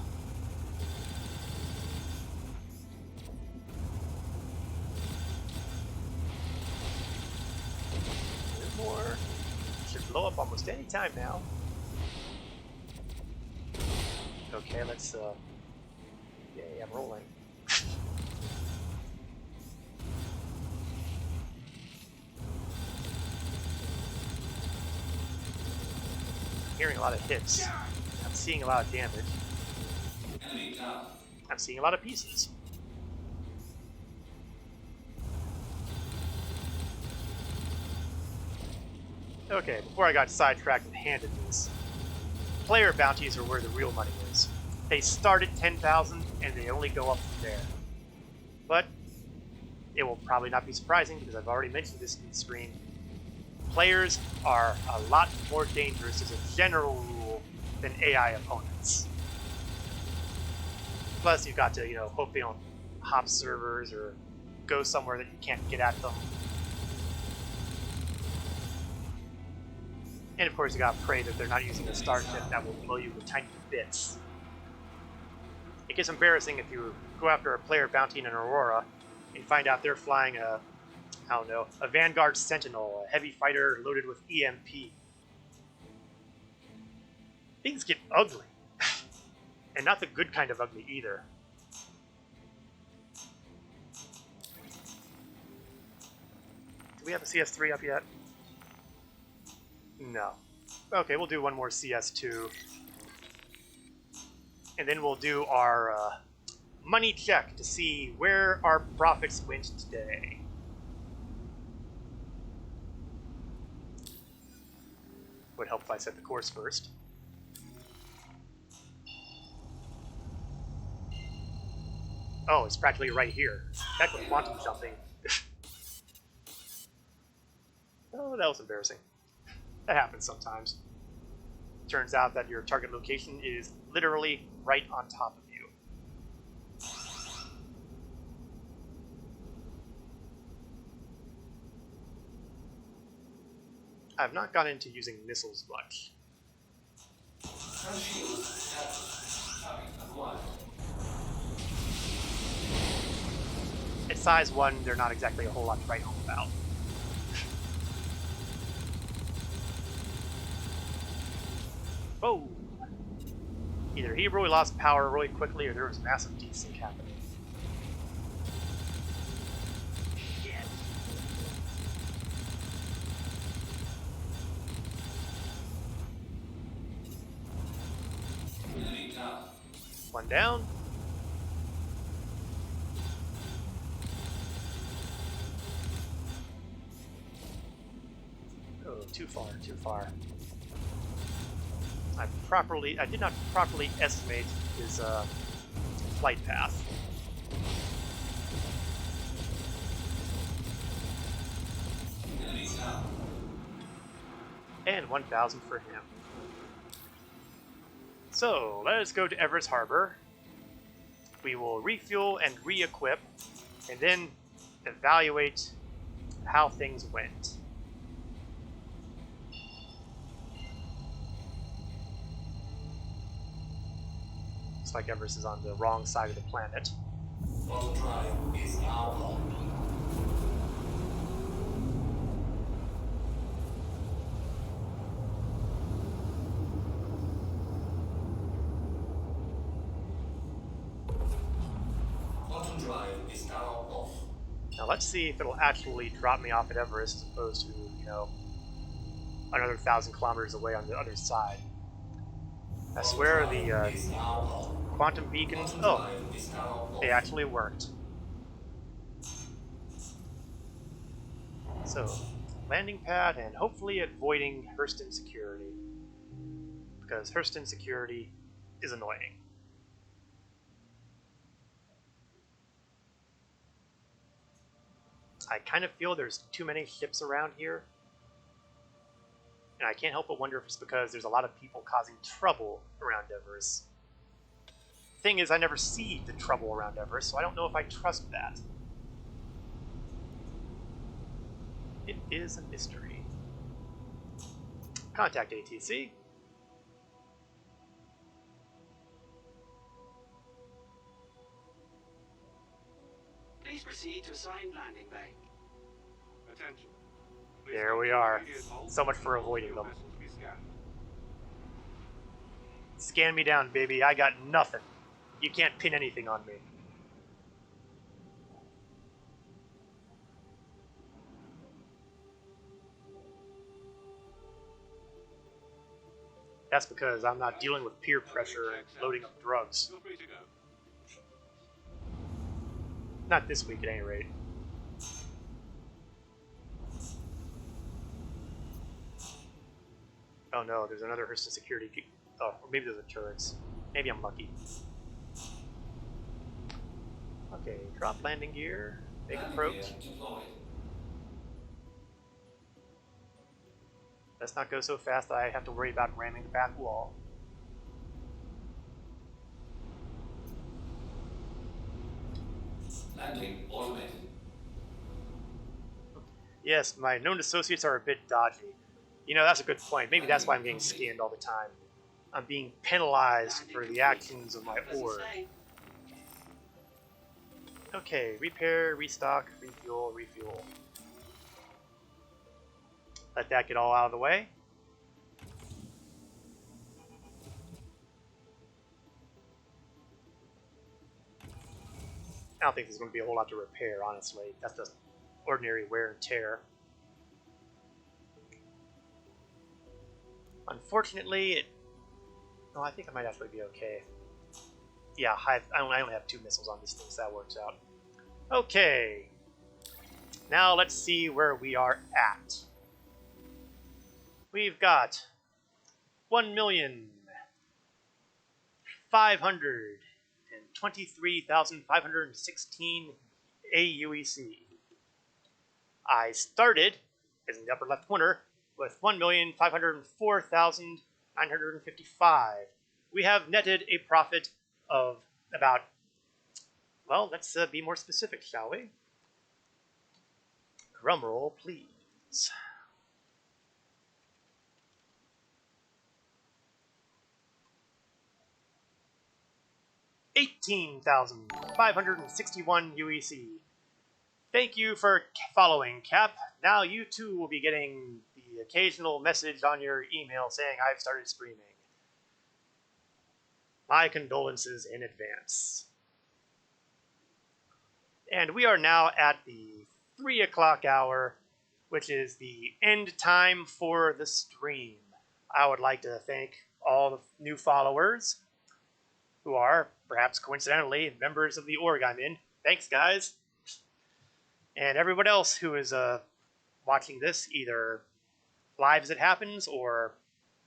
A little more. Should blow up almost any time now. Okay, let's yay, I'm rolling. Hearing a lot of hits. I'm seeing a lot of damage. Enemy down. I'm seeing a lot of pieces. Okay, before I got sidetracked and handed this, player bounties are where the real money is. They start at 10,000 and they only go up from there. But it will probably not be surprising because I've already mentioned this in the screen. Players are a lot more dangerous as a general rule than AI opponents. Plus, you've got to, you know, hope they don't hop servers or go somewhere that you can't get at them. And of course, you gotta pray that they're not using a starship that will blow you to tiny bits. It gets embarrassing if you go after a player bounty in an Aurora and find out they're flying a, I don't know, a Vanguard Sentinel, a heavy fighter loaded with EMP. Things get ugly. And not the good kind of ugly either. Do we have a CS3 up yet? No. Okay, we'll do one more CS2. And then we'll do our money check to see where our profits went today. Would help if I set the course first. Oh, it's practically right here. Heck with quantum jumping. Oh, that was embarrassing. That happens sometimes. Turns out that your target location is literally right on top of you. I've not gone into using missiles much. Sun shield status. Target acquired. At size 1, they're not exactly a whole lot to write home about. Whoa! Either he really lost power really quickly, or there was massive desync happening. Shit. Enemy down. One down. Oh, too far, too far. I did not properly estimate his flight path. Enemy down. And 1,000 for him. So, let us go to Everest Harbor. We will refuel and re-equip, and then evaluate how things went. Looks like Everest is on the wrong side of the planet. Photo drive is now locked. Quantum drive is now off. Now let's see if it'll actually drop me off at Everest as opposed to, another 1,000 kilometers away on the other side. I swear the Is now on. quantum beacons, Quantum oh, drive is now off. they actually worked. So, landing pad and hopefully avoiding Hurston security. Because Hurston security is annoying. I kind of feel there's too many ships around here. And I can't help but wonder if it's because there's a lot of people causing trouble around Everest. Thing is, I never see the trouble around Everest, so I don't know if I trust that. It is a mystery. Contact ATC. Please proceed to assigned landing bay. Attention. Please There we come to are. immediate halt So much for and all avoiding your them. vessels be scanned. Scan me down, baby. I got nothing. You can't pin anything on me. That's because I'm not dealing with peer pressure and loading up drugs. Feel free to go. Not this week, at any rate. Oh no, there's another Hurston security. Oh, or maybe there's a turrets. Maybe I'm lucky. Okay, drop landing gear. Make Landing approach. gear deployed. Let's not go so fast that I have to worry about ramming the back wall. Landing automated. Yes, my known associates are a bit dodgy. That's a good point. Maybe that's why I'm getting scanned all the time. I'm being penalized for the actions of my org. Okay, repair, restock, refuel, refuel. Let that get all out of the way. I don't think there's going to be a whole lot to repair, honestly. That's just ordinary wear and tear. Unfortunately, no, I think I might actually be okay. Yeah, I only have 2 missiles on this thing, so that works out. Okay. Now let's see where we are at. We've got 1,523,516 AUEC. I started, as in the upper left corner, with 1,504,955. We have netted a profit of about, well, let's be more specific, shall we? Drumroll, please. 18,561 UEC. Thank you for following, Cap. Now you too will be getting the occasional message on your email saying I've started streaming. My condolences in advance. And we are now at the 3 o'clock hour, which is the end time for the stream. I would like to thank all the new followers who are, perhaps coincidentally, members of the org I'm in. Thanks, guys. And everyone else who is watching this, either live as it happens or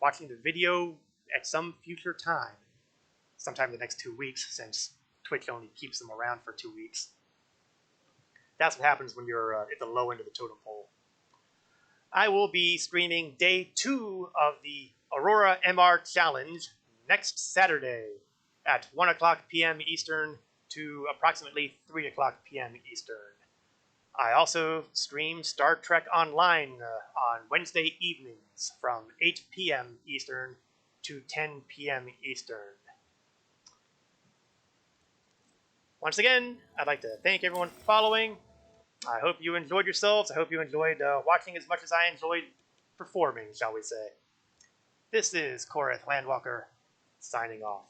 watching the video at some future time. Sometime in the next 2 weeks, since Twitch only keeps them around for 2 weeks. That's what happens when you're at the low end of the totem pole. I will be streaming day 2 of the Aurora MR Challenge next Saturday at 1 o'clock p.m. Eastern to approximately 3 o'clock p.m. Eastern. I also stream Star Trek Online on Wednesday evenings from 8 p.m. Eastern to 10 p.m. Eastern. Once again, I'd like to thank everyone for following. I hope you enjoyed yourselves. I hope you enjoyed watching as much as I enjoyed performing, shall we say. This is Korath Landwalker, signing off.